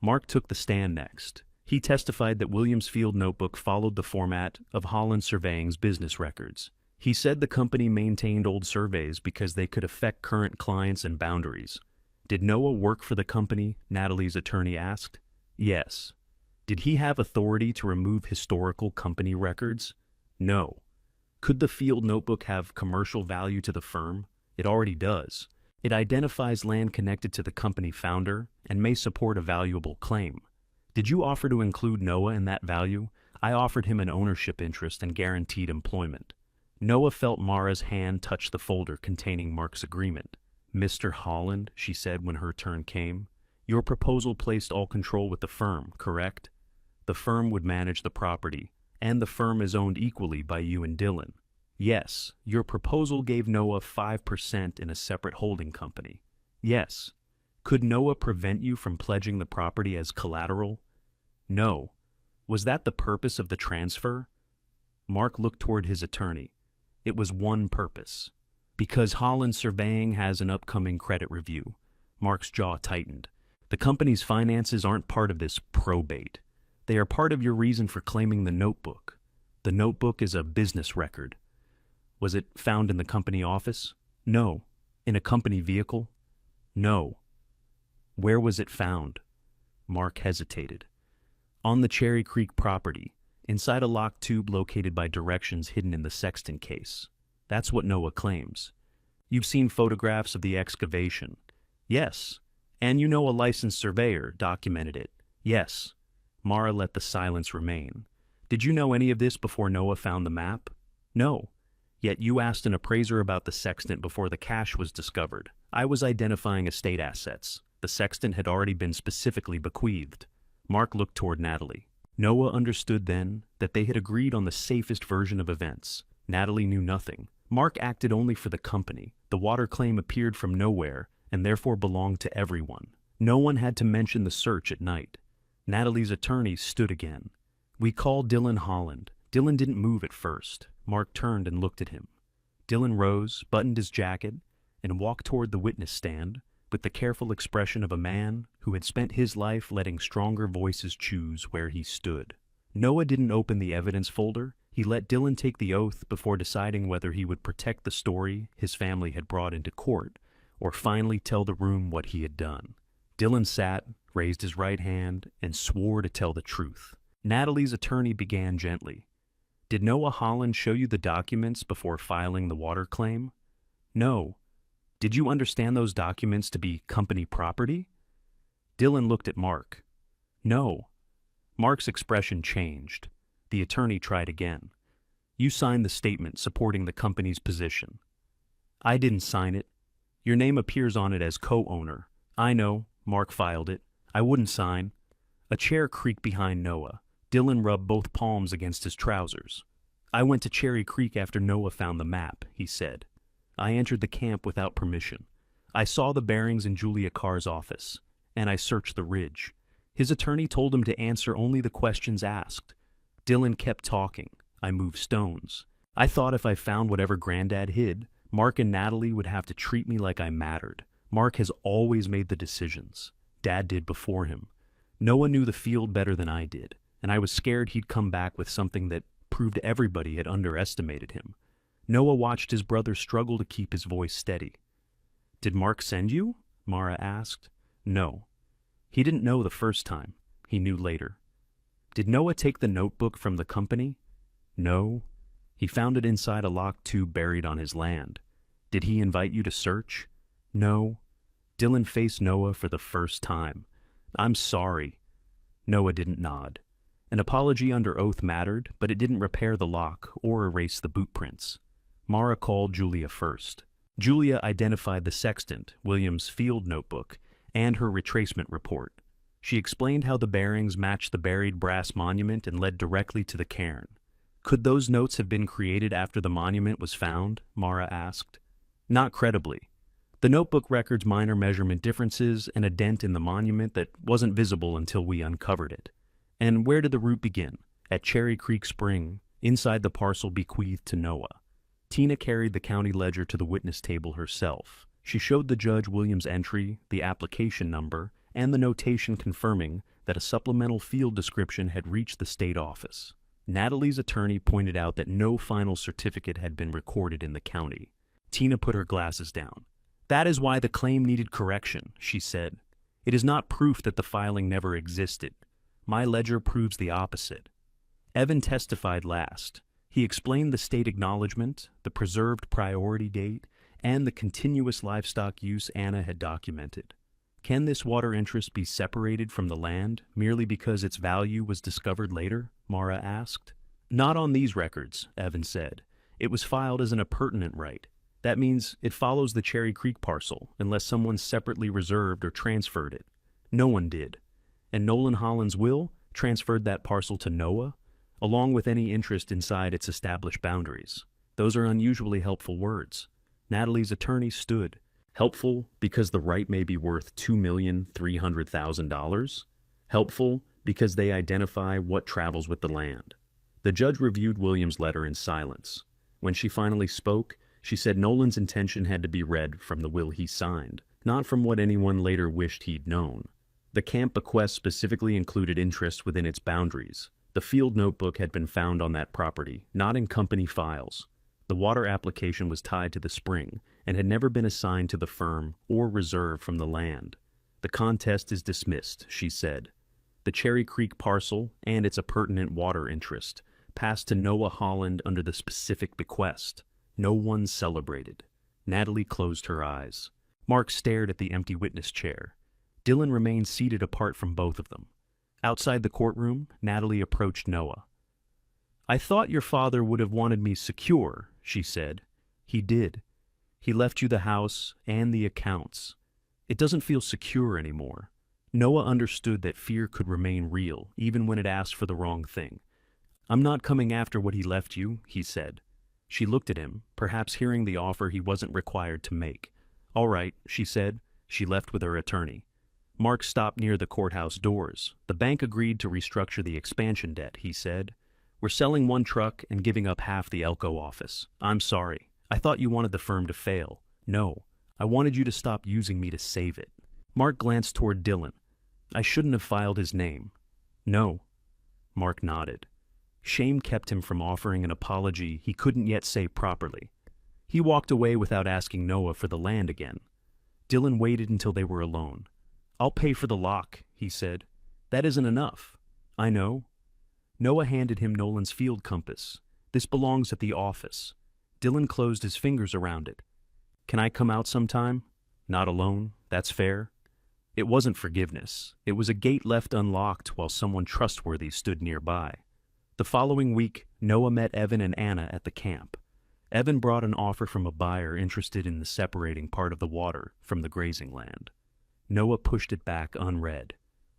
Mark took the stand next. He testified that Williams' field notebook followed the format of Holland Surveying's business records. He said the company maintained old surveys because they could affect current clients and boundaries. Did Noah work for the company? Natalie's attorney asked. Yes. Did he have authority to remove historical company records? No. Could the field notebook have commercial value to the firm? It already does. It identifies land connected to the company founder and may support a valuable claim. Did you offer to include Noah in that value? I offered him an ownership interest and guaranteed employment. Noah felt Mara's hand touch the folder containing Mark's agreement. Mr. Holland, she said when her turn came, your proposal placed all control with the firm, correct? The firm would manage the property, and the firm is owned equally by you and Dylan. Yes, your proposal gave Noah 5% in a separate holding company. Yes. Could Noah prevent you from pledging the property as collateral? No. Was that the purpose of the transfer? Mark looked toward his attorney. It was one purpose. Because Holland Surveying has an upcoming credit review. Mark's jaw tightened. The company's finances aren't part of this probate. They are part of your reason for claiming the notebook. The notebook is a business record. Was it found in the company office? No. In a company vehicle? No. Where was it found? Mark hesitated. On the Cherry Creek property, inside a locked tube located by directions hidden in the Sextant case. That's what Noah claims. You've seen photographs of the excavation. Yes. And you know a licensed surveyor documented it. Yes. Mara let the silence remain. Did you know any of this before Noah found the map? No. Yet you asked an appraiser about the Sextant before the cache was discovered. I was identifying estate assets. The Sextant had already been specifically bequeathed. Mark looked toward Natalie. Noah understood then that they had agreed on the safest version of events. Natalie knew nothing. Mark acted only for the company. The water claim appeared from nowhere and therefore belonged to everyone. No one had to mention the search at night. Natalie's attorney stood again. We called Dylan Holland. Dylan didn't move at first. Mark turned and looked at him. Dylan rose, buttoned his jacket, and walked toward the witness stand with the careful expression of a man who had spent his life letting stronger voices choose where he stood. Noah didn't open the evidence folder. He let Dylan take the oath before deciding whether he would protect the story his family had brought into court or finally tell the room what he had done. Dylan sat, raised his right hand, and swore to tell the truth. Natalie's attorney began gently. Did Noah Holland show you the documents before filing the water claim? No. Did you understand those documents to be company property? Dylan looked at Mark. No. Mark's expression changed. The attorney tried again. You signed the statement supporting the company's position. I didn't sign it. Your name appears on it as co-owner. I know. Mark filed it. I wouldn't sign. A chair creaked behind Noah. Dylan rubbed both palms against his trousers. I went to Cherry Creek after Noah found the map, he said. I entered the camp without permission. I saw the bearings in Julia Carr's office, and I searched the ridge. His attorney told him to answer only the questions asked. Dylan kept talking. I moved stones. I thought if I found whatever Granddad hid, Mark and Natalie would have to treat me like I mattered. Mark has always made the decisions. Dad did before him. Noah knew the field better than I did, and I was scared he'd come back with something that proved everybody had underestimated him. Noah watched his brother struggle to keep his voice steady. Did Mark send you? Mara asked. No. He didn't know the first time. He knew later. Did Noah take the notebook from the company? No. He found it inside a locked tube buried on his land. Did he invite you to search? No. Dylan faced Noah for the first time. I'm sorry. Noah didn't nod. An apology under oath mattered, but it didn't repair the lock or erase the boot prints. Mara called Julia first. Julia identified the Sextant, William's field notebook, and her retracement report. She explained how the bearings matched the buried brass monument and led directly to the cairn. Could those notes have been created after the monument was found? Mara asked. Not credibly. The notebook records minor measurement differences and a dent in the monument that wasn't visible until we uncovered it. And where did the route begin? At Cherry Creek Spring, inside the parcel bequeathed to Noah. Tina carried the county ledger to the witness table herself. She showed the judge William's entry, the application number, and the notation confirming that a supplemental field description had reached the state office. Natalie's attorney pointed out that no final certificate had been recorded in the county. Tina put her glasses down. That is why the claim needed correction, she said. It is not proof that the filing never existed. My ledger proves the opposite. Evan testified last. He explained the state acknowledgement, the preserved priority date, and the continuous livestock use Anna had documented. Can this water interest be separated from the land merely because its value was discovered later? Mara asked. Not on these records, Evan said. It was filed as an appurtenant right. That means it follows the Cherry Creek parcel unless someone separately reserved or transferred it. No one did. And Nolan Holland's will transferred that parcel to Noah, along with any interest inside its established boundaries. Those are unusually helpful words. Natalie's attorney stood. Helpful because the right may be worth $2,300,000. Helpful because they identify what travels with the land. The judge reviewed William's letter in silence. When she finally spoke, she said Nolan's intention had to be read from the will he signed, not from what anyone later wished he'd known. The camp bequest specifically included interest within its boundaries, The field notebook had been found on that property, not in company files. The water application was tied to the spring and had never been assigned to the firm or reserved from the land. The contest is dismissed, she said. The Cherry Creek parcel and its appurtenant water interest passed to Noah Holland under the specific bequest. No one celebrated. Natalie closed her eyes. Mark stared at the empty witness chair. Dylan remained seated apart from both of them. Outside the courtroom, Natalie approached Noah. "I thought your father would have wanted me secure," she said. "He did. He left you the house and the accounts. It doesn't feel secure anymore." Noah understood that fear could remain real, even when it asked for the wrong thing. "I'm not coming after what he left you," he said. She looked at him, perhaps hearing the offer he wasn't required to make. "All right," she said. She left with her attorney. Mark stopped near the courthouse doors. "The bank agreed to restructure the expansion debt," he said. "We're selling one truck and giving up half the Elko office. I'm sorry. I thought you wanted the firm to fail. No, I wanted you to stop using me to save it." Mark glanced toward Dylan. "I shouldn't have filed his name." "No." Mark nodded. Shame kept him from offering an apology he couldn't yet say properly. He walked away without asking Noah for the land again. Dylan waited until they were alone. "I'll pay for the lock," he said. "That isn't enough." "I know." Noah handed him Nolan's field compass. "This belongs at the office." Dylan closed his fingers around it. "Can I come out sometime?" "Not alone. That's fair." It wasn't forgiveness. It was a gate left unlocked while someone trustworthy stood nearby. The following week, Noah met Evan and Anna at the camp. Evan brought an offer from a buyer interested in the separating part of the water from the grazing land. Noah pushed it back unread.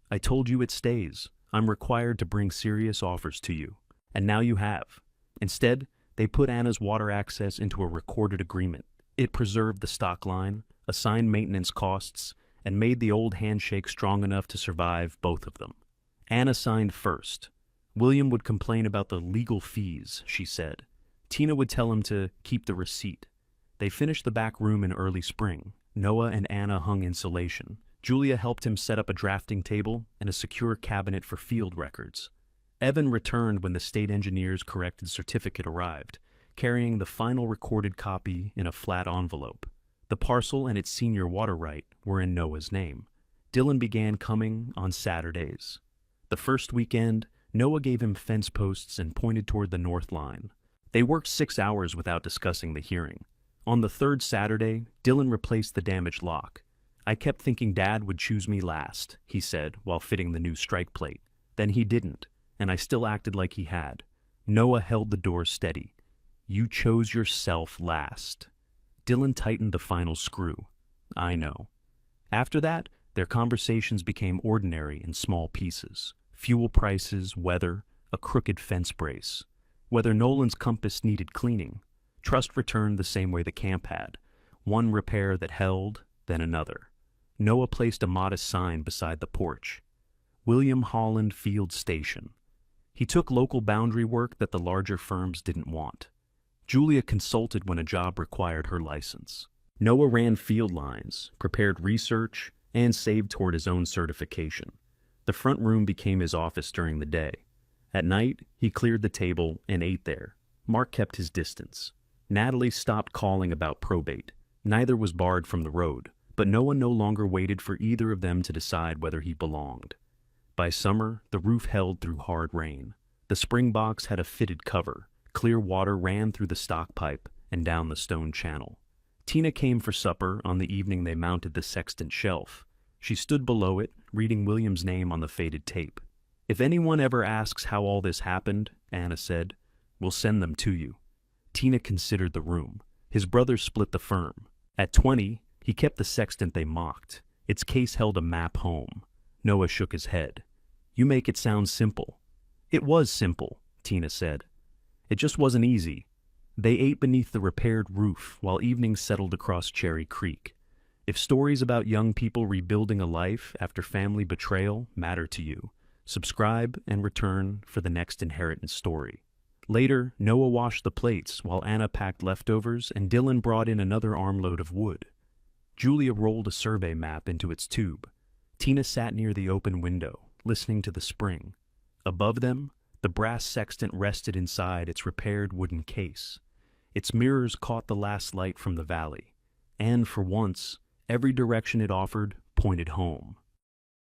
"I told you it stays. I'm required to bring serious offers to you. And now you have." Instead, they put Anna's water access into a recorded agreement. It preserved the stock line, assigned maintenance costs, and made the old handshake strong enough to survive both of them. Anna signed first. William would complain about the legal fees, she said. Tina would tell him to keep the receipt. They finished the back room in early spring. Noah and Anna hung insulation. Julia helped him set up a drafting table and a secure cabinet for field records. Evan returned when the state engineer's corrected certificate arrived, carrying the final recorded copy in a flat envelope. The parcel and its senior water right were in Noah's name. Dylan began coming on Saturdays. The first weekend, Noah gave him fence posts and pointed toward the north line. They worked 6 hours without discussing the hearing. On the third Saturday, Dylan replaced the damaged lock. "I kept thinking Dad would choose me last," he said while fitting the new strike plate. "Then he didn't, and I still acted like he had." Noah held the door steady. "You chose yourself last." Dylan tightened the final screw. "I know." After that, their conversations became ordinary in small pieces. Fuel prices, weather, a crooked fence brace. Whether Nolan's compass needed cleaning. Trust returned the same way the camp had. One repair that held, then another. Noah placed a modest sign beside the porch. William Holland Field Station. He took local boundary work that the larger firms didn't want. Julia consulted when a job required her license. Noah ran field lines, prepared research, and saved toward his own certification. The front room became his office during the day. At night, he cleared the table and ate there. Mark kept his distance. Natalie stopped calling about probate. Neither was barred from the road, but Noah no longer waited for either of them to decide whether he belonged. By summer, the roof held through hard rain. The spring box had a fitted cover. Clear water ran through the stock pipe and down the stone channel. Tina came for supper on the evening they mounted the Sextant shelf. She stood below it, reading William's name on the faded tape. "If anyone ever asks how all this happened," Anna said, "we'll send them to you." Tina considered the room. His brother split the firm. At 20, he kept the Sextant they mocked. Its case held a map home. Noah shook his head. "You make it sound simple." "It was simple," Tina said. "It just wasn't easy." They ate beneath the repaired roof while evenings settled across Cherry Creek. If stories about young people rebuilding a life after family betrayal matter to you, subscribe and return for the next inheritance story. Later, Noah washed the plates while Anna packed leftovers and Dylan brought in another armload of wood. Julia rolled a survey map into its tube. Tina sat near the open window, listening to the spring. Above them, The brass sextant rested inside its repaired wooden case. Its mirrors caught the last light from the valley, and for once, every direction it offered pointed home.